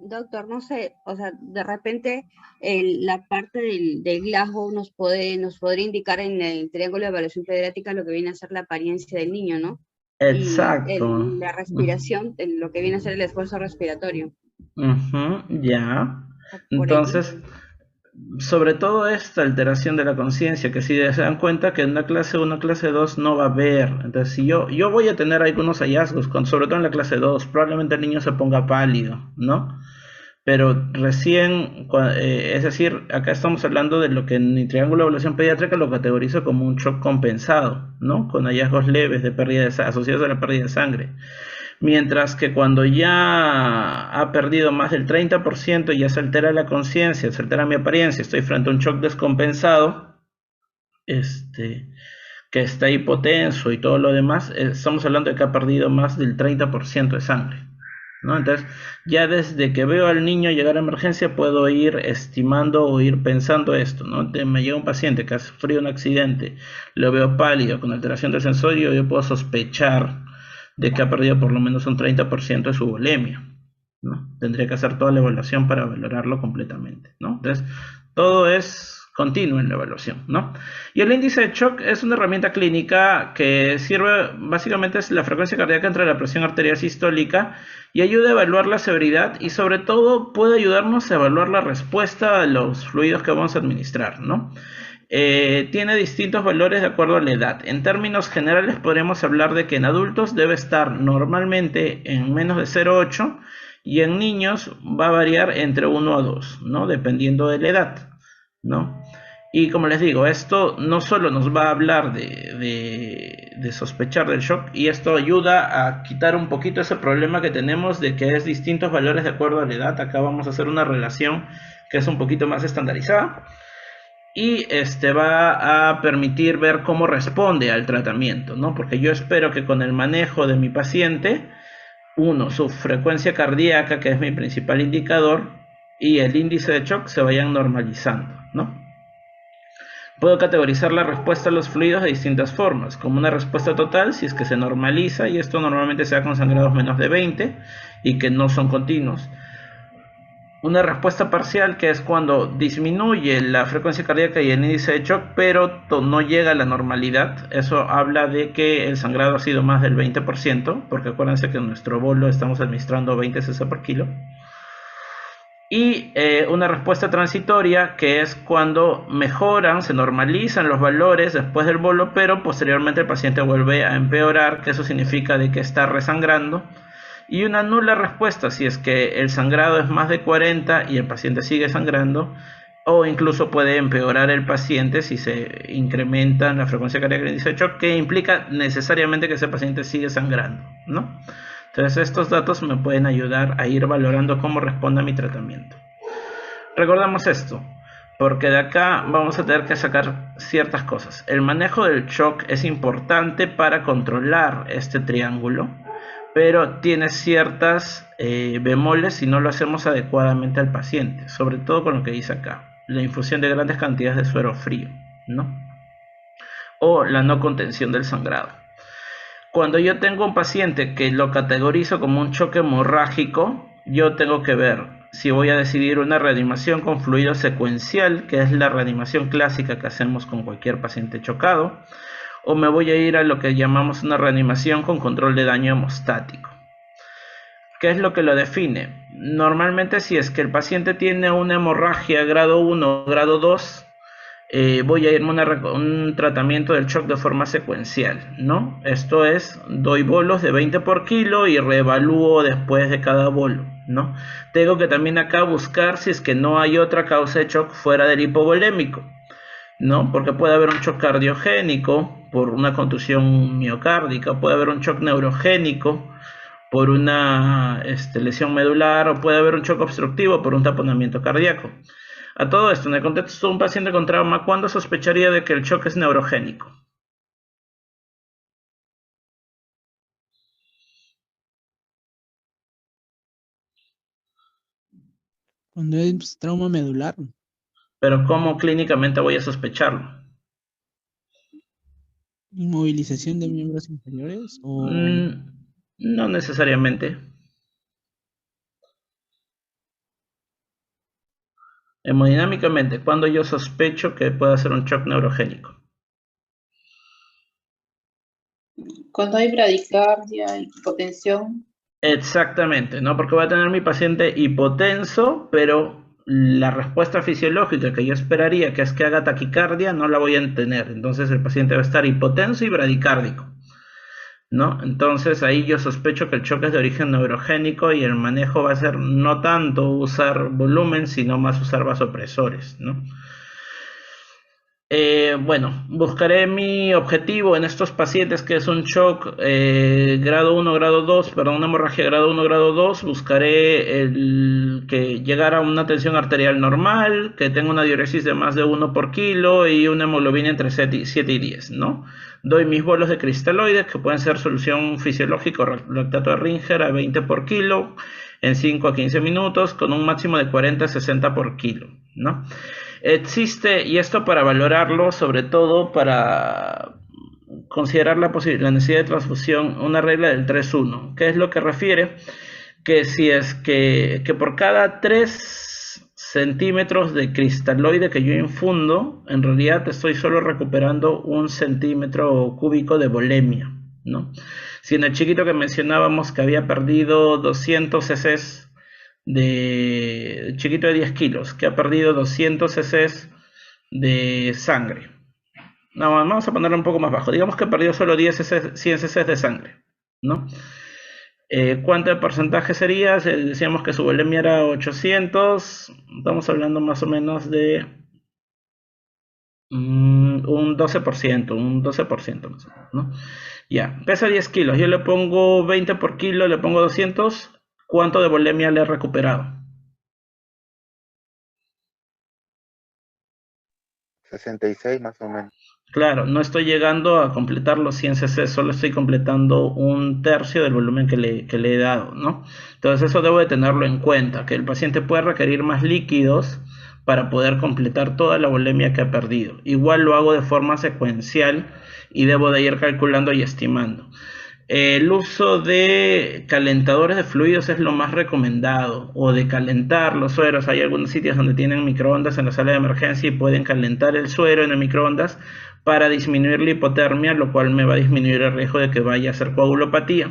Doctor, no sé, o sea, de repente la parte del Glasgow nos podría indicar en el triángulo de evaluación pediátrica lo que viene a ser la apariencia del niño, ¿no? Exacto. Y la respiración, lo que viene a ser el esfuerzo respiratorio. Ya. Por allí. Entonces, sobre todo esta alteración de la conciencia, que si se dan cuenta que en una clase 1, clase 2 no va a haber. Entonces, si yo voy a tener algunos hallazgos, sobre todo en la clase 2, probablemente el niño se ponga pálido, ¿no? Pero recién, es decir, acá estamos hablando de lo que en mi triángulo de evaluación pediátrica lo categorizo como un shock compensado, ¿no? Con hallazgos leves de pérdida asociados a la pérdida de sangre. Mientras que cuando ya ha perdido más del 30% y ya se altera la conciencia, se altera mi apariencia, estoy frente a un shock descompensado, que está hipotenso y todo lo demás, estamos hablando de que ha perdido más del 30% de sangre, ¿no? Entonces, ya desde que veo al niño llegar a emergencia, puedo ir estimando o ir pensando esto, ¿no? Me llega un paciente que ha sufrido un accidente, lo veo pálido, con alteración del sensorio, yo puedo sospechar de que ha perdido por lo menos un 30% de su volemia, ¿no? Tendría que hacer toda la evaluación para valorarlo completamente, ¿no? Entonces, todo es continuo en la evaluación, ¿no? Y el índice de shock es una herramienta clínica que sirve, básicamente es la frecuencia cardíaca entre la presión arterial sistólica y ayuda a evaluar la severidad y sobre todo puede ayudarnos a evaluar la respuesta a los fluidos que vamos a administrar, ¿no? Tiene distintos valores de acuerdo a la edad. En términos generales podemos hablar de que en adultos debe estar normalmente en menos de 0,8 y en niños va a variar entre 1 a 2, ¿no? Dependiendo de la edad, ¿no? Y como les digo, esto no solo nos va a hablar de sospechar del shock, y esto ayuda a quitar un poquito ese problema que tenemos de que es distintos valores de acuerdo a la edad. Acá vamos a hacer una relación que es un poquito más estandarizada y va a permitir ver cómo responde al tratamiento, ¿no? Porque yo espero que con el manejo de mi paciente, uno, su frecuencia cardíaca, que es mi principal indicador, y el índice de shock se vayan normalizando, ¿no? Puedo categorizar la respuesta a los fluidos de distintas formas, como una respuesta total si es que se normaliza, y esto normalmente se da con sangrados menos de 20 y que no son continuos. Una respuesta parcial, que es cuando disminuye la frecuencia cardíaca y el índice de shock, pero no llega a la normalidad. Eso habla de que el sangrado ha sido más del 20%, porque acuérdense que en nuestro bolo estamos administrando 20 cc por kilo. Y una respuesta transitoria, que es cuando mejoran, se normalizan los valores después del bolo, pero posteriormente el paciente vuelve a empeorar, que eso significa de que está resangrando. Y una nula respuesta, si es que el sangrado es más de 40 y el paciente sigue sangrando, o incluso puede empeorar el paciente si se incrementa la frecuencia cardíaca del 18, que implica necesariamente que ese paciente sigue sangrando, ¿no? Entonces estos datos me pueden ayudar a ir valorando cómo responde a mi tratamiento. Recordamos esto, porque de acá vamos a tener que sacar ciertas cosas. El manejo del shock es importante para controlar este triángulo, pero tiene ciertas bemoles si no lo hacemos adecuadamente al paciente, sobre todo con lo que dice acá, la infusión de grandes cantidades de suero frío, ¿no? O la no contención del sangrado. Cuando yo tengo un paciente que lo categorizo como un choque hemorrágico, yo tengo que ver si voy a decidir una reanimación con fluido secuencial, que es la reanimación clásica que hacemos con cualquier paciente chocado, o me voy a ir a lo que llamamos una reanimación con control de daño hemostático. ¿Qué es lo que lo define? Normalmente, si es que el paciente tiene una hemorragia grado 1 o grado 2, voy a irme a un tratamiento del shock de forma secuencial, ¿no? Esto es, doy bolos de 20 por kilo y reevalúo después de cada bolo, ¿no? Tengo que también acá buscar si es que no hay otra causa de shock fuera del hipovolémico, ¿no? Porque puede haber un shock cardiogénico por una contusión miocárdica, puede haber un shock neurogénico por una lesión medular, o puede haber un shock obstructivo por un taponamiento cardíaco. A todo esto, en el contexto de un paciente con trauma, ¿cuándo sospecharía de que el shock es neurogénico? Cuando es trauma medular, Pero ¿cómo clínicamente voy a sospecharlo? inmovilización de miembros inferiores o No necesariamente. Hemodinámicamente, ¿cuándo yo sospecho que pueda ser un shock neurogénico? Cuando hay bradicardia, hipotensión, Exactamente, ¿no? Porque voy a tener mi paciente hipotenso, pero la respuesta fisiológica que yo esperaría, que es que haga taquicardia, no la voy a tener. Entonces el paciente va a estar hipotenso y bradicárdico, ¿no? Entonces ahí yo sospecho que el shock es de origen neurogénico y el manejo va a ser no tanto usar volumen, sino más usar vasopresores, ¿no? Bueno, buscaré mi objetivo en estos pacientes, que es un shock grado 1, grado 2, perdón, una hemorragia grado 1, grado 2. Buscaré el que llegara a una tensión arterial normal, que tenga una diuresis de más de 1 por kilo y una hemoglobina entre 7 y 10, ¿no? Doy mis bolos de cristaloides, que pueden ser solución fisiológica o lactato de Ringer a 20 por kilo en 5 a 15 minutos, con un máximo de 40 a 60 por kilo, ¿no? Existe, y esto para valorarlo, sobre todo para considerar la necesidad de transfusión, una regla del 3-1, que es lo que refiere que si es que por cada 3 centímetros de cristaloide que yo infundo, en realidad estoy solo recuperando 1 centímetro cúbico de volemia, ¿no? Si en el chiquito que mencionábamos que había perdido 200 cc de chiquito de 10 kilos, que ha perdido 200 cc de sangre. No, vamos a ponerlo un poco más bajo. Digamos que perdió solo 100 cc de sangre, ¿no? ¿Cuánto de porcentaje sería? Decíamos que su volemia era 800. Estamos hablando más o menos de un 12%, un 12% más o menos, ¿no? Ya, pesa 10 kilos. Yo le pongo 20 por kilo, le pongo 200. ¿Cuánto de volemia le he recuperado? 66 más o menos. Claro, no estoy llegando a completar los 100 cc, solo estoy completando un tercio del volumen que le he dado, ¿no? Entonces eso debo de tenerlo en cuenta, que el paciente puede requerir más líquidos para poder completar toda la volemia que ha perdido. Igual lo hago de forma secuencial y debo de ir calculando y estimando. El uso de calentadores de fluidos es lo más recomendado, o de calentar los sueros. Hay algunos sitios donde tienen microondas en la sala de emergencia y pueden calentar el suero en el microondas para disminuir la hipotermia, lo cual me va a disminuir el riesgo de que vaya a ser coagulopatía.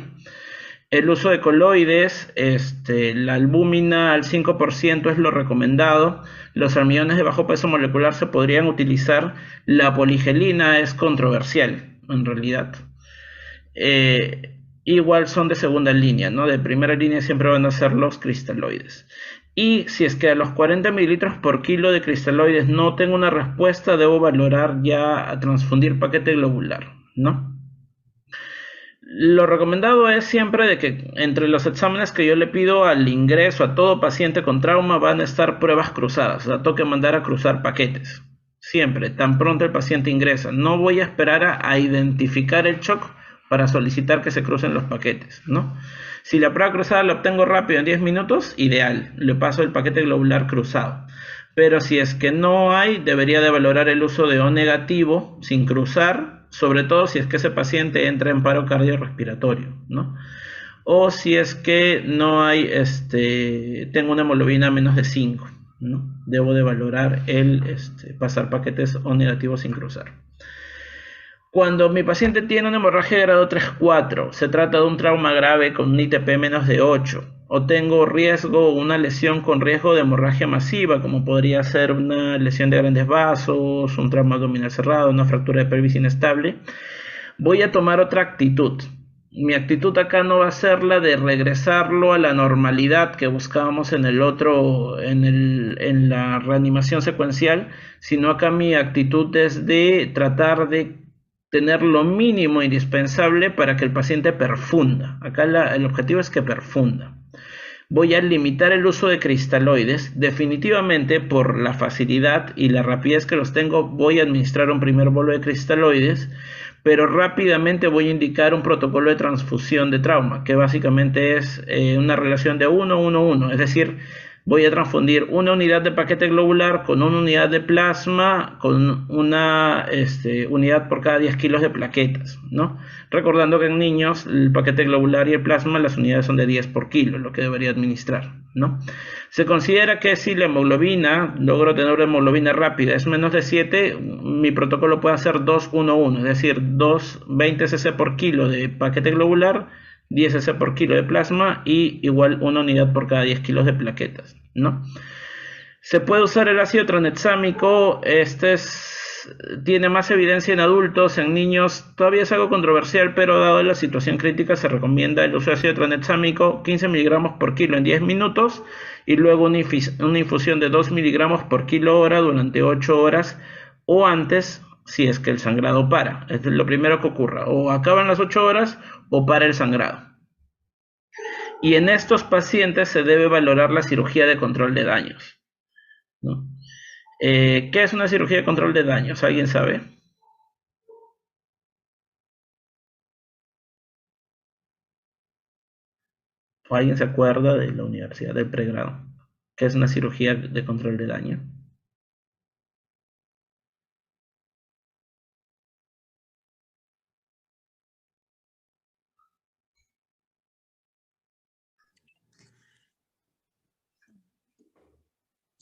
El uso de coloides, la albúmina al 5% es lo recomendado. Los almidones de bajo peso molecular se podrían utilizar. La poligelina es controversial, en realidad. Igual son de segunda línea, ¿no? De primera línea siempre van a ser los cristaloides. Y si es que a los 40 mililitros por kilo de cristaloides no tengo una respuesta, debo valorar ya a transfundir paquete globular, ¿no? Lo recomendado es siempre de que entre los exámenes que yo le pido al ingreso a todo paciente con trauma van a estar pruebas cruzadas, o sea, tengo que mandar a cruzar paquetes. Siempre, tan pronto el paciente ingresa. No voy a esperar a identificar el shock para solicitar que se crucen los paquetes, ¿no? Si la prueba cruzada la obtengo rápido en 10 minutos, ideal, le paso el paquete globular cruzado. Pero si es que no hay, debería de valorar el uso de O negativo sin cruzar, sobre todo si es que ese paciente entra en paro cardiorrespiratorio, ¿no? O si es que no hay, tengo una hemoglobina menos de 5, ¿no? Debo de valorar el pasar paquetes O negativos sin cruzar. Cuando mi paciente tiene una hemorragia de grado 3-4, se trata de un trauma grave con un ITP menos de 8, o tengo riesgo, una lesión con riesgo de hemorragia masiva, como podría ser una lesión de grandes vasos, un trauma abdominal cerrado, una fractura de pelvis inestable, voy a tomar otra actitud. Mi actitud acá no va a ser la de regresarlo a la normalidad que buscábamos en la reanimación secuencial, sino acá mi actitud es de tratar de tener lo mínimo indispensable para que el paciente perfunda. Acá el objetivo es que perfunda. Voy a limitar el uso de cristaloides. Definitivamente, por la facilidad y la rapidez que los tengo, voy a administrar un primer bolo de cristaloides, pero rápidamente voy a indicar un protocolo de transfusión de trauma, que básicamente es una relación de 1-1-1, es decir, voy a transfundir una unidad de paquete globular con una unidad de plasma, con una unidad por cada 10 kilos de plaquetas, ¿no? Recordando que en niños el paquete globular y el plasma, las unidades son de 10 por kilo, lo que debería administrar, ¿no? Se considera que si la hemoglobina, logro tener una hemoglobina rápida, es menos de 7, mi protocolo puede ser 2-1-1, es decir, 20 cc por kilo de paquete globular, 10 cc por kilo de plasma y igual una unidad por cada 10 kilos de plaquetas, ¿no? Se puede usar el ácido tranexámico, tiene más evidencia en adultos, en niños todavía es algo controversial, pero dado la situación crítica se recomienda el uso de ácido tranexámico 15 miligramos por kilo en 10 minutos y luego una infusión de 2 miligramos por kilo hora durante 8 horas o antes, si es que el sangrado para. Es lo primero que ocurra, o acaban las 8 horas o para el sangrado. Y en estos pacientes se debe valorar la cirugía de control de daños, ¿no? ¿Qué es una cirugía de control de daños? ¿Alguien sabe? ¿O alguien se acuerda de la universidad del pregrado? ¿Qué es una cirugía de control de daño?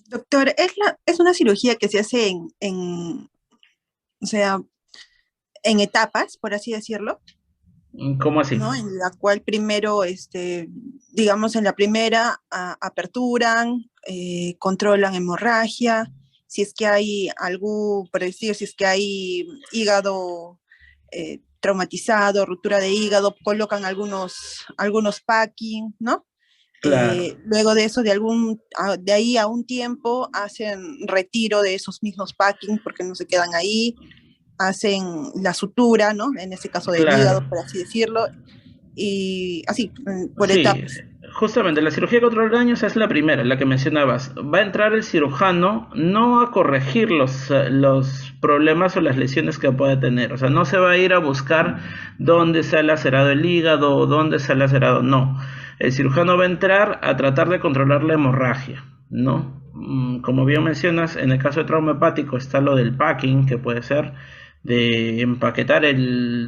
Doctor, es una cirugía que se hace o sea, en etapas, por así decirlo, ¿Cómo así? ¿no? En la cual primero, digamos, en la primera aperturan, controlan hemorragia, si es que hay por decir, si es que hay hígado traumatizado, ruptura de hígado, colocan algunos packing, ¿no? Claro. Luego de eso, de ahí a un tiempo, hacen retiro de esos mismos packing porque no se quedan ahí, hacen la sutura, ¿no? En este caso del hígado, Claro. por así decirlo, y así, por Sí, etapas. Justamente, la cirugía de control de daños es la primera, la que mencionabas. Va a entrar el cirujano no a corregir los problemas o las lesiones que pueda tener. O sea, no se va a ir a buscar dónde se ha lacerado el hígado o dónde se ha lacerado. No. El cirujano va a entrar a tratar de controlar la hemorragia, ¿no? Como bien mencionas, en el caso de trauma hepático está lo del packing, que puede ser de empaquetar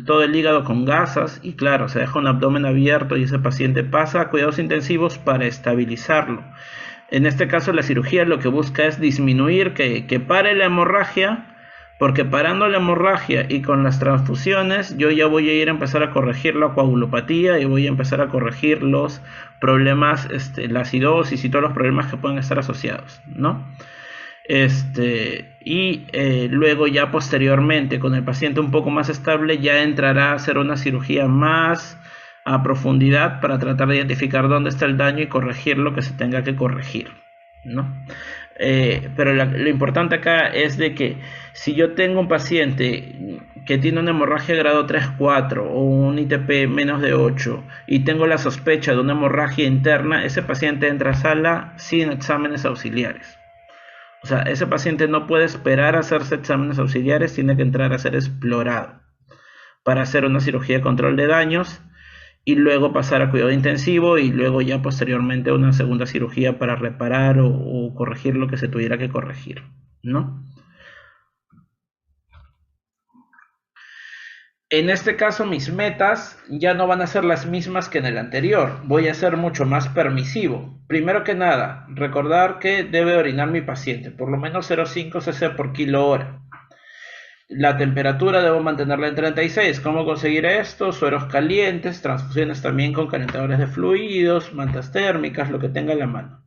todo el hígado con gasas y claro, se deja un abdomen abierto y ese paciente pasa a cuidados intensivos para estabilizarlo. En este caso la cirugía lo que busca es disminuir, que pare la hemorragia, porque parando la hemorragia y con las transfusiones yo ya voy a ir a empezar a corregir la coagulopatía y voy a empezar a corregir los problemas, la acidosis y todos los problemas que pueden estar asociados, ¿no? Luego ya posteriormente con el paciente un poco más estable ya entrará a hacer una cirugía más a profundidad para tratar de identificar dónde está el daño y corregir lo que se tenga que corregir, ¿no? Pero lo importante acá es de que si yo tengo un paciente que tiene una hemorragia grado 3-4 o un ITP menos de 8 y tengo la sospecha de una hemorragia interna, ese paciente entra a sala sin exámenes auxiliares. O sea, ese paciente no puede esperar a hacerse exámenes auxiliares, tiene que entrar a ser explorado para hacer una cirugía de control de daños y luego pasar a cuidado intensivo y luego ya posteriormente una segunda cirugía para reparar o corregir lo que se tuviera que corregir, ¿no? En este caso mis metas ya no van a ser las mismas que en el anterior, voy a ser mucho más permisivo. Primero que nada, recordar que debe orinar mi paciente, por lo menos 0,5 cc por kilo hora. La temperatura debo mantenerla en 36. ¿Cómo conseguir esto? Sueros calientes, transfusiones también con calentadores de fluidos, mantas térmicas, lo que tenga en la mano.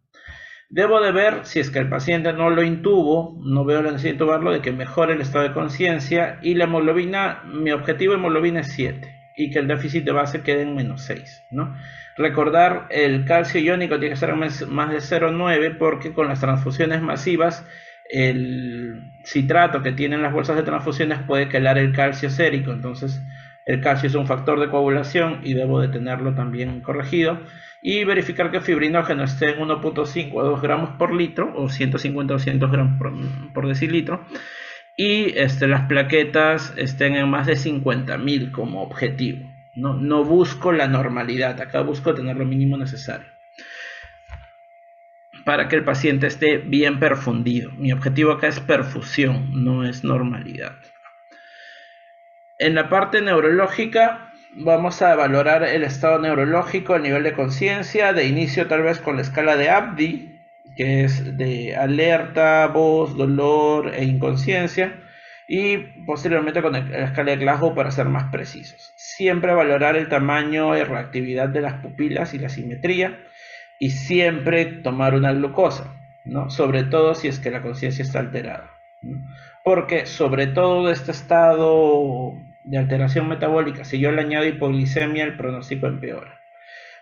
Debo de ver, si es que el paciente no lo intubo, no veo la necesidad de intubarlo, de que mejore el estado de conciencia y la hemoglobina, mi objetivo de hemoglobina es 7 y que el déficit de base quede en menos 6, ¿no? Recordar, el calcio iónico tiene que estar en más de 0,9 porque con las transfusiones masivas el citrato que tienen las bolsas de transfusiones puede quelar el calcio sérico, entonces el calcio es un factor de coagulación y debo de tenerlo también corregido. Y verificar que el fibrinógeno esté en 1.5 a 2 gramos por litro o 150 o 200 gramos por decilitro y las plaquetas estén en más de 50.000 como objetivo. No busco la normalidad, acá busco tener lo mínimo necesario para que el paciente esté bien perfundido. Mi objetivo acá es perfusión, no es normalidad. En la parte neurológica vamos a valorar el estado neurológico, el nivel de conciencia, de inicio tal vez con la escala de Abdi, que es de alerta, voz, dolor e inconsciencia, y posteriormente con la escala de Glasgow para ser más precisos. Siempre valorar el tamaño y reactividad de las pupilas y la simetría, y siempre tomar una glucosa, ¿no? Sobre todo si es que la conciencia está alterada, ¿no? Porque sobre todo de este estado de alteración metabólica, si yo le añado hipoglicemia, el pronóstico empeora.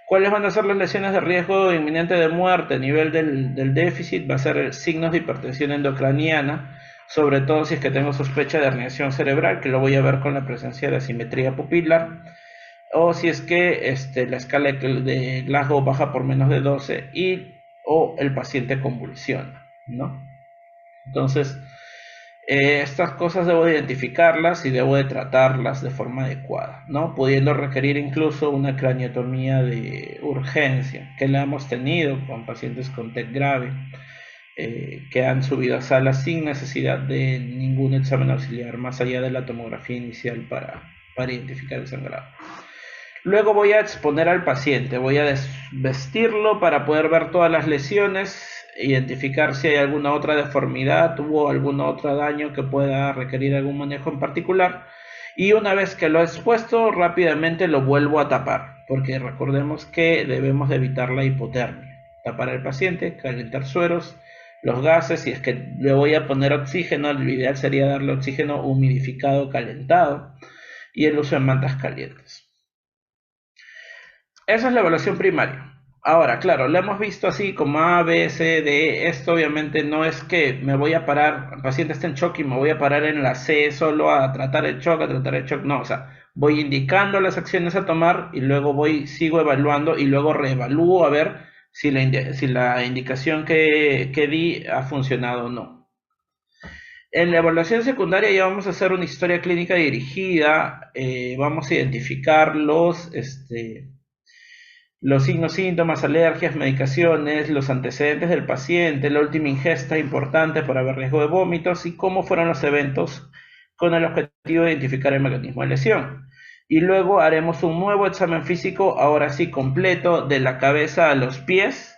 ¿Cuáles van a ser las lesiones de riesgo inminente de muerte a nivel del déficit? Va a ser signos de hipertensión endocraniana, sobre todo si es que tengo sospecha de herniación cerebral, que lo voy a ver con la presencia de asimetría pupilar, o si es que la escala de Glasgow baja por menos de 12 o el paciente convulsiona, ¿no? Entonces, estas cosas debo de identificarlas y debo de tratarlas de forma adecuada, ¿no? Pudiendo requerir incluso una craniotomía de urgencia, que la hemos tenido con pacientes con TEC grave, que han subido a sala sin necesidad de ningún examen auxiliar, más allá de la tomografía inicial para identificar el sangrado. Luego voy a exponer al paciente, voy a desvestirlo para poder ver todas las lesiones, identificar si hay alguna otra deformidad o algún otro daño que pueda requerir algún manejo en particular, y una vez que lo he expuesto rápidamente lo vuelvo a tapar, porque recordemos que debemos de evitar la hipotermia. Tapar al paciente, calentar sueros, los gases, si es que le voy a poner oxígeno, lo ideal sería darle oxígeno humidificado calentado y el uso de mantas calientes. Esa es la evaluación primaria. Ahora, claro, lo hemos visto así como A, B, C, D. Esto obviamente no es que me voy a parar, el paciente está en shock y me voy a parar en la C solo a tratar el shock, No, o sea, voy indicando las acciones a tomar y luego sigo evaluando y luego reevalúo a ver si la indicación que di ha funcionado o no. En la evaluación secundaria ya vamos a hacer una historia clínica dirigida, vamos a identificar los signos, síntomas, alergias, medicaciones, los antecedentes del paciente, la última ingesta importante para ver riesgo de vómitos y cómo fueron los eventos con el objetivo de identificar el mecanismo de lesión. Y luego haremos un nuevo examen físico, ahora sí completo, de la cabeza a los pies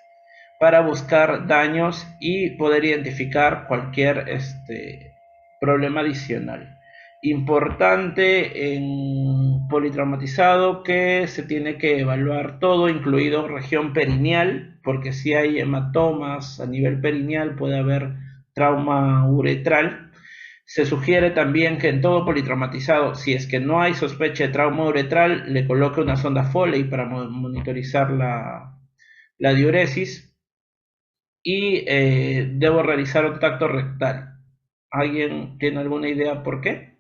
para buscar daños y poder identificar cualquier problema adicional. Importante en politraumatizado que se tiene que evaluar todo, incluido región perineal, porque si hay hematomas a nivel perineal puede haber trauma uretral. Se sugiere también que en todo politraumatizado, si es que no hay sospecha de trauma uretral, le coloque una sonda Foley para monitorizar la diuresis y debo realizar un tacto rectal. ¿Alguien tiene alguna idea por qué?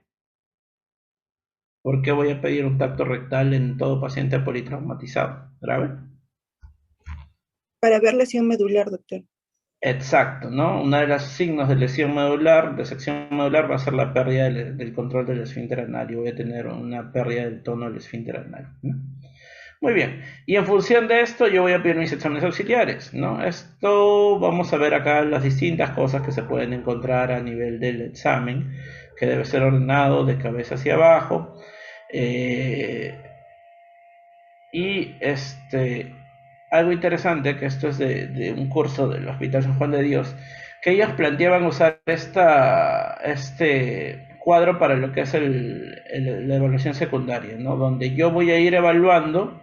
¿Por qué voy a pedir un tacto rectal en todo paciente politraumatizado grave? Para ver lesión medular, doctor. Exacto, ¿no? Uno de los signos de lesión medular, de sección medular, va a ser la pérdida del control del esfínter anal. Y voy a tener una pérdida del tono del esfínter anal, ¿no? Muy bien, y en función de esto yo voy a pedir mis exámenes auxiliares, ¿no? Esto vamos a ver acá las distintas cosas que se pueden encontrar a nivel del examen, que debe ser ordenado de cabeza hacia abajo. Y algo interesante, que esto es de un curso del Hospital San Juan de Dios, que ellos planteaban usar este cuadro para lo que es la evaluación secundaria, ¿no? Donde yo voy a ir evaluando,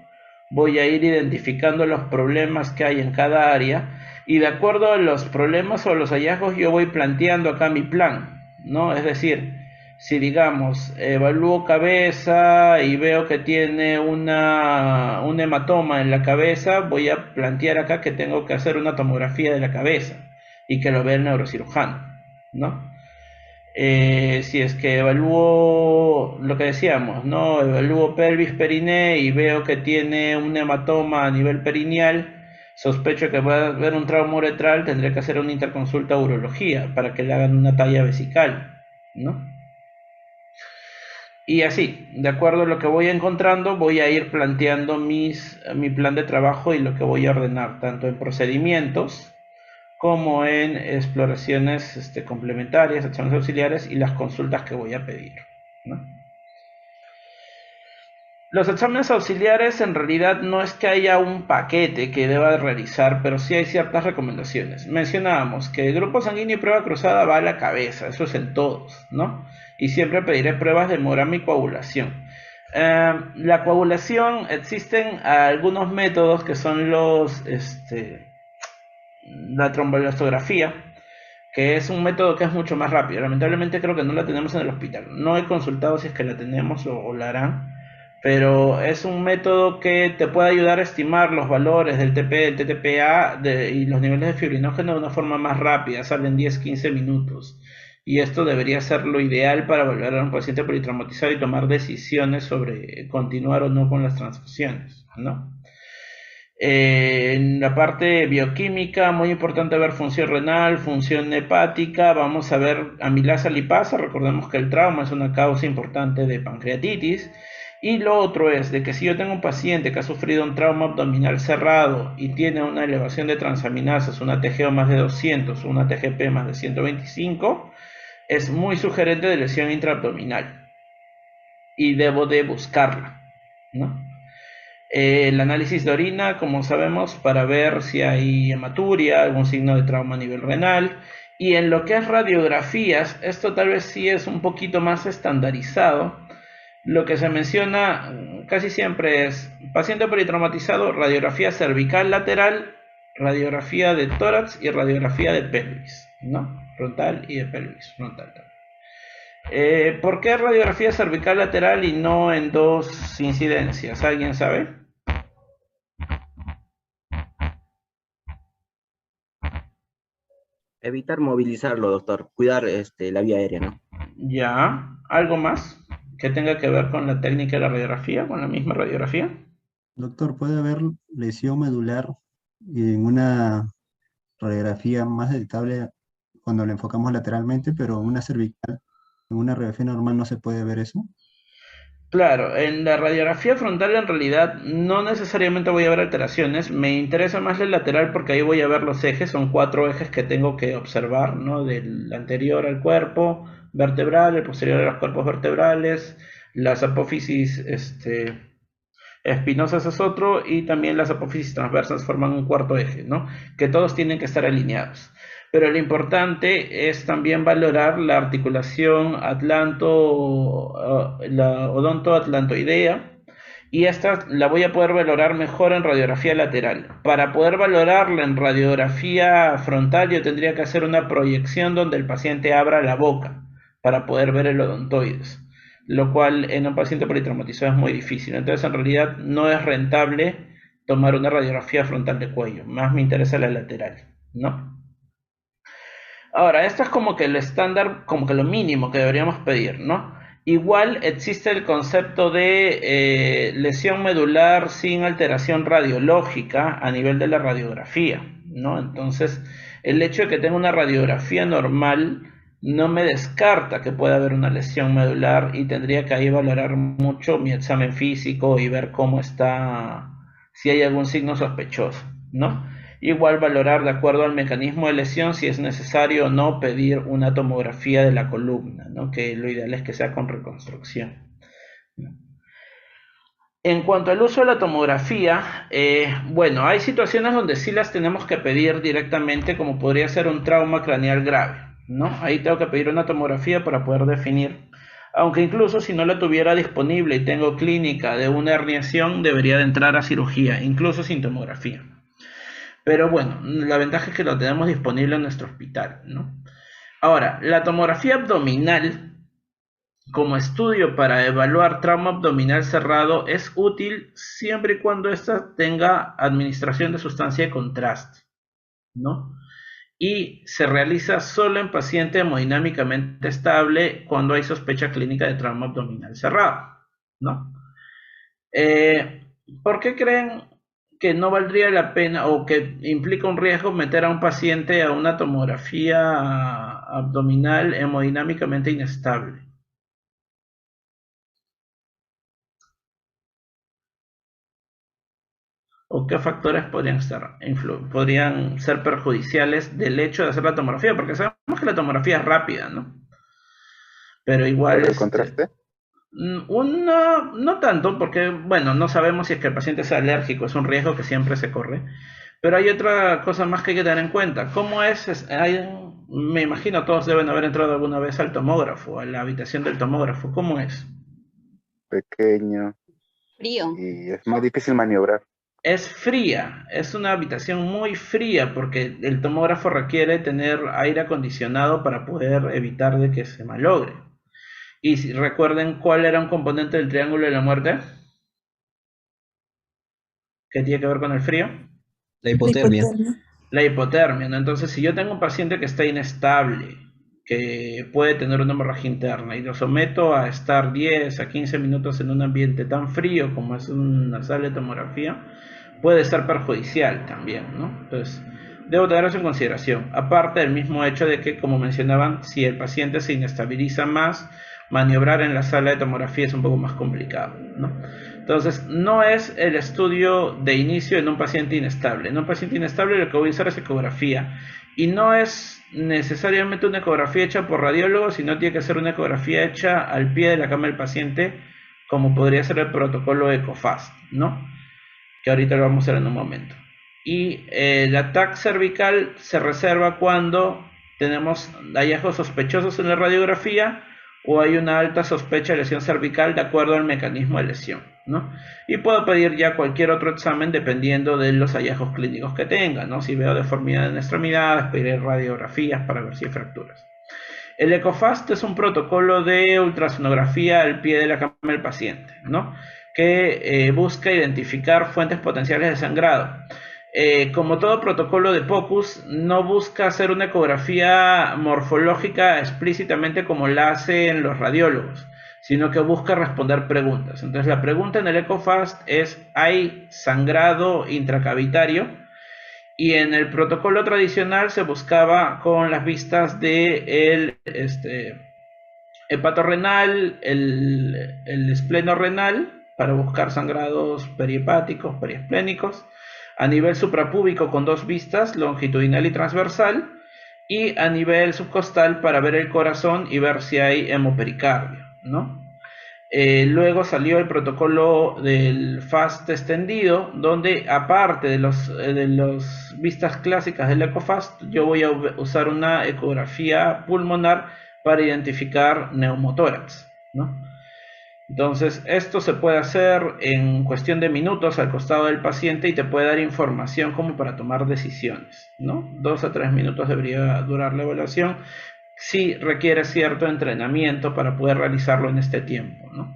voy a ir identificando los problemas que hay en cada área y de acuerdo a los problemas o los hallazgos yo voy planteando acá mi plan, ¿no? Es decir, si digamos, evalúo cabeza y veo que tiene un hematoma en la cabeza, voy a plantear acá que tengo que hacer una tomografía de la cabeza y que lo vea el neurocirujano, ¿no? Si es que evalúo lo que decíamos, ¿no? Evalúo pelvis periné y veo que tiene un hematoma a nivel perineal, sospecho que va a haber un trauma uretral, tendré que hacer una interconsulta a urología para que le hagan una talla vesical, ¿no? Y así, de acuerdo a lo que voy encontrando, voy a ir planteando mi plan de trabajo y lo que voy a ordenar, tanto en procedimientos como en exploraciones complementarias, acciones auxiliares y las consultas que voy a pedir, ¿no? Los exámenes auxiliares en realidad no es que haya un paquete que deba realizar, pero sí hay ciertas recomendaciones. Mencionábamos que el grupo sanguíneo y prueba cruzada va a la cabeza, eso es en todos, ¿no? Y siempre pediré pruebas de hemograma y coagulación. La coagulación, existen algunos métodos que son la tromboelastografía, que es un método que es mucho más rápido. Lamentablemente creo que no la tenemos en el hospital. No he consultado si es que la tenemos o la harán, pero es un método que te puede ayudar a estimar los valores del TP, del TTPA y los niveles de fibrinógeno de una forma más rápida, salen 10-15 minutos. Y esto debería ser lo ideal para evaluar a un paciente politraumatizado y tomar decisiones sobre continuar o no con las transfusiones, ¿no? En la parte bioquímica, muy importante ver función renal, función hepática, vamos a ver amilasa lipasa, recordemos que el trauma es una causa importante de pancreatitis, y lo otro es de que si yo tengo un paciente que ha sufrido un trauma abdominal cerrado y tiene una elevación de transaminasas, una TGO más de 200, una TGP más de 125, es muy sugerente de lesión intraabdominal y debo de buscarla, ¿no? El análisis de orina, como sabemos, para ver si hay hematuria, algún signo de trauma a nivel renal. Y en lo que es radiografías, esto tal vez sí es un poquito más estandarizado. Lo que se menciona casi siempre es paciente politraumatizado, radiografía cervical lateral, radiografía de tórax y radiografía de pelvis, ¿no? Frontal y de pelvis, frontal también. ¿Por qué radiografía cervical lateral y no en dos incidencias? ¿Alguien sabe? Evitar movilizarlo, doctor. Cuidar la vía aérea, ¿no? Ya, ¿algo más? que tenga que ver con la técnica de la radiografía, con la misma radiografía. Doctor, ¿puede haber lesión medular en una radiografía más detectable cuando lo enfocamos lateralmente, pero en una cervical, en una radiografía normal no se puede ver eso? Claro, en la radiografía frontal en realidad no necesariamente voy a ver alteraciones, me interesa más el lateral porque ahí voy a ver los ejes, son 4 ejes que tengo que observar, ¿no? Del anterior al cuerpo vertebral, el posterior a los cuerpos vertebrales, las apófisis espinosas es otro y también las apófisis transversas forman un cuarto eje, ¿no? Que todos tienen que estar alineados. Pero lo importante es también valorar la articulación la odontoatlantoidea, y esta la voy a poder valorar mejor en radiografía lateral. Para poder valorarla en radiografía frontal yo tendría que hacer una proyección donde el paciente abra la boca para poder ver el odontoides, lo cual en un paciente politraumatizado es muy difícil. Entonces en realidad no es rentable tomar una radiografía frontal de cuello, más me interesa la lateral, ¿no? Ahora, esto es como que el estándar, como que lo mínimo que deberíamos pedir, ¿no? Igual existe el concepto de lesión medular sin alteración radiológica a nivel de la radiografía, ¿no? Entonces, el hecho de que tenga una radiografía normal no me descarta que pueda haber una lesión medular, y tendría que ahí valorar mucho mi examen físico y ver cómo está, si hay algún signo sospechoso, ¿no? Igual valorar de acuerdo al mecanismo de lesión si es necesario o no pedir una tomografía de la columna, ¿no? Que lo ideal es que sea con reconstrucción. En cuanto al uso de la tomografía, bueno, hay situaciones donde sí las tenemos que pedir directamente, como podría ser un trauma craneal grave, ¿no? Ahí tengo que pedir una tomografía para poder definir, aunque incluso si no la tuviera disponible y tengo clínica de una herniación, debería de entrar a cirugía, incluso sin tomografía. Pero bueno, la ventaja es que lo tenemos disponible en nuestro hospital, ¿no? Ahora, la tomografía abdominal como estudio para evaluar trauma abdominal cerrado es útil siempre y cuando ésta tenga administración de sustancia de contraste, ¿no? Y se realiza solo en paciente hemodinámicamente estable cuando hay sospecha clínica de trauma abdominal cerrado, ¿no? ¿Por qué creen que no valdría la pena o que implica un riesgo meter a un paciente a una tomografía abdominal hemodinámicamente inestable? ¿O qué factores podrían ser perjudiciales del hecho de hacer la tomografía? Porque sabemos que la tomografía es rápida, ¿no? Pero igual ¿El contraste? no tanto, porque bueno, no sabemos si es que el paciente es alérgico, es un riesgo que siempre se corre. Pero hay otra cosa más que hay que tener en cuenta. ¿Cómo es? Me imagino todos deben haber entrado alguna vez al tomógrafo, a la habitación del tomógrafo. ¿Cómo es? Pequeño Frío. y es más difícil maniobrar. Es fría, es una habitación muy fría porque el tomógrafo requiere tener aire acondicionado para poder evitar de que se malogre. Y si recuerden cuál era un componente del triángulo de la muerte, que tiene que ver con el frío. La hipotermia. La hipotermia, ¿no? Entonces, si yo tengo un paciente que está inestable, que puede tener una hemorragia interna, y lo someto a estar 10 a 15 minutos en un ambiente tan frío como es una sala de tomografía, puede ser perjudicial también, ¿no? Entonces, debo tener eso en consideración. Aparte del mismo hecho de que, como mencionaban, si el paciente se inestabiliza más, maniobrar en la sala de tomografía es un poco más complicado, ¿no? Entonces, no es el estudio de inicio en un paciente inestable. En un paciente inestable lo que voy a usar es ecografía. Y no es necesariamente una ecografía hecha por radiólogos, sino tiene que ser una ecografía hecha al pie de la cama del paciente, como podría ser el protocolo ECOFAST, ¿no? Que ahorita lo vamos a ver en un momento. Y la TAC cervical se reserva cuando tenemos hallazgos sospechosos en la radiografía o hay una alta sospecha de lesión cervical de acuerdo al mecanismo de lesión, ¿no? Y puedo pedir ya cualquier otro examen dependiendo de los hallazgos clínicos que tenga, ¿no? Si veo deformidad en extremidades, pediré radiografías para ver si hay fracturas. El ECOFAST es un protocolo de ultrasonografía al pie de la cama del paciente, ¿no? Que busca identificar fuentes potenciales de sangrado. Como todo protocolo de POCUS, no busca hacer una ecografía morfológica explícitamente como la hacen los radiólogos, sino que busca responder preguntas. Entonces la pregunta en el EcoFast es: ¿hay sangrado intracavitario? Y en el protocolo tradicional se buscaba con las vistas de el hepatorrenal, el espleno-renal, para buscar sangrados perihepáticos, periesplénicos, a nivel suprapúbico con 2 vistas, longitudinal y transversal, y a nivel subcostal para ver el corazón y ver si hay hemopericardio, ¿no? Luego salió el protocolo del FAST extendido, donde aparte de los vistas clásicas del EcoFast, yo voy a usar una ecografía pulmonar para identificar neumotórax, ¿no? Entonces, esto se puede hacer en cuestión de minutos al costado del paciente y te puede dar información como para tomar decisiones, ¿no? 2 a 3 minutos debería durar la evaluación. Sí requiere cierto entrenamiento para poder realizarlo en este tiempo, ¿no?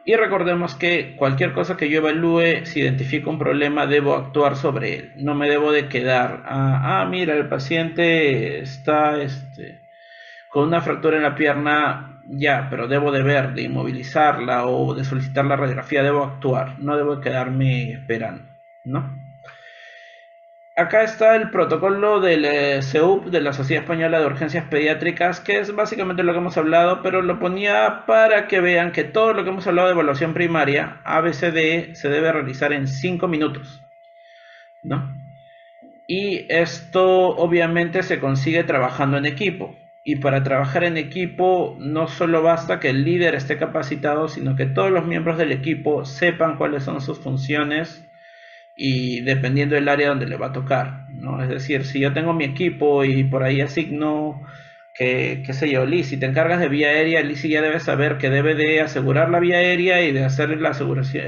Y recordemos que cualquier cosa que yo evalúe, si identifico un problema, debo actuar sobre él. No me debo de quedar, mira, el paciente está con una fractura en la pierna, ya, pero debo de ver, de inmovilizarla o de solicitar la radiografía, debo actuar, no debo quedarme esperando, ¿no? Acá está el protocolo del CEUP, de la Sociedad Española de Urgencias Pediátricas, que es básicamente lo que hemos hablado, pero lo ponía para que vean que todo lo que hemos hablado de evaluación primaria, ABCD, se debe realizar en 5 minutos, ¿no? Y esto obviamente se consigue trabajando en equipo. Y para trabajar en equipo no solo basta que el líder esté capacitado, sino que todos los miembros del equipo sepan cuáles son sus funciones y dependiendo del área donde le va a tocar, ¿no? Es decir, si yo tengo mi equipo y por ahí asigno que, qué sé yo, Liz, si te encargas de vía aérea, Liz ya debe saber que debe de asegurar la vía aérea y de hacer la aseguración,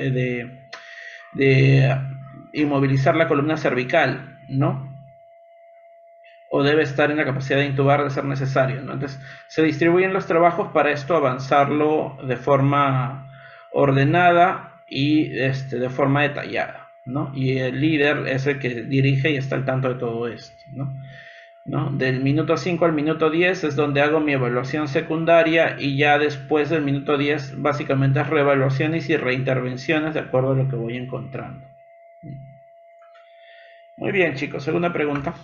de inmovilizar la columna cervical, ¿no? O debe estar en la capacidad de intubar de ser necesario, ¿no? Entonces se distribuyen los trabajos para esto avanzarlo de forma ordenada y de forma detallada, ¿no? Y el líder es el que dirige y está al tanto de todo esto, ¿no? Del minuto 5 al minuto 10 es donde hago mi evaluación secundaria y ya después del minuto 10 básicamente es reevaluaciones y reintervenciones de acuerdo a lo que voy encontrando. Muy bien, chicos, segunda pregunta.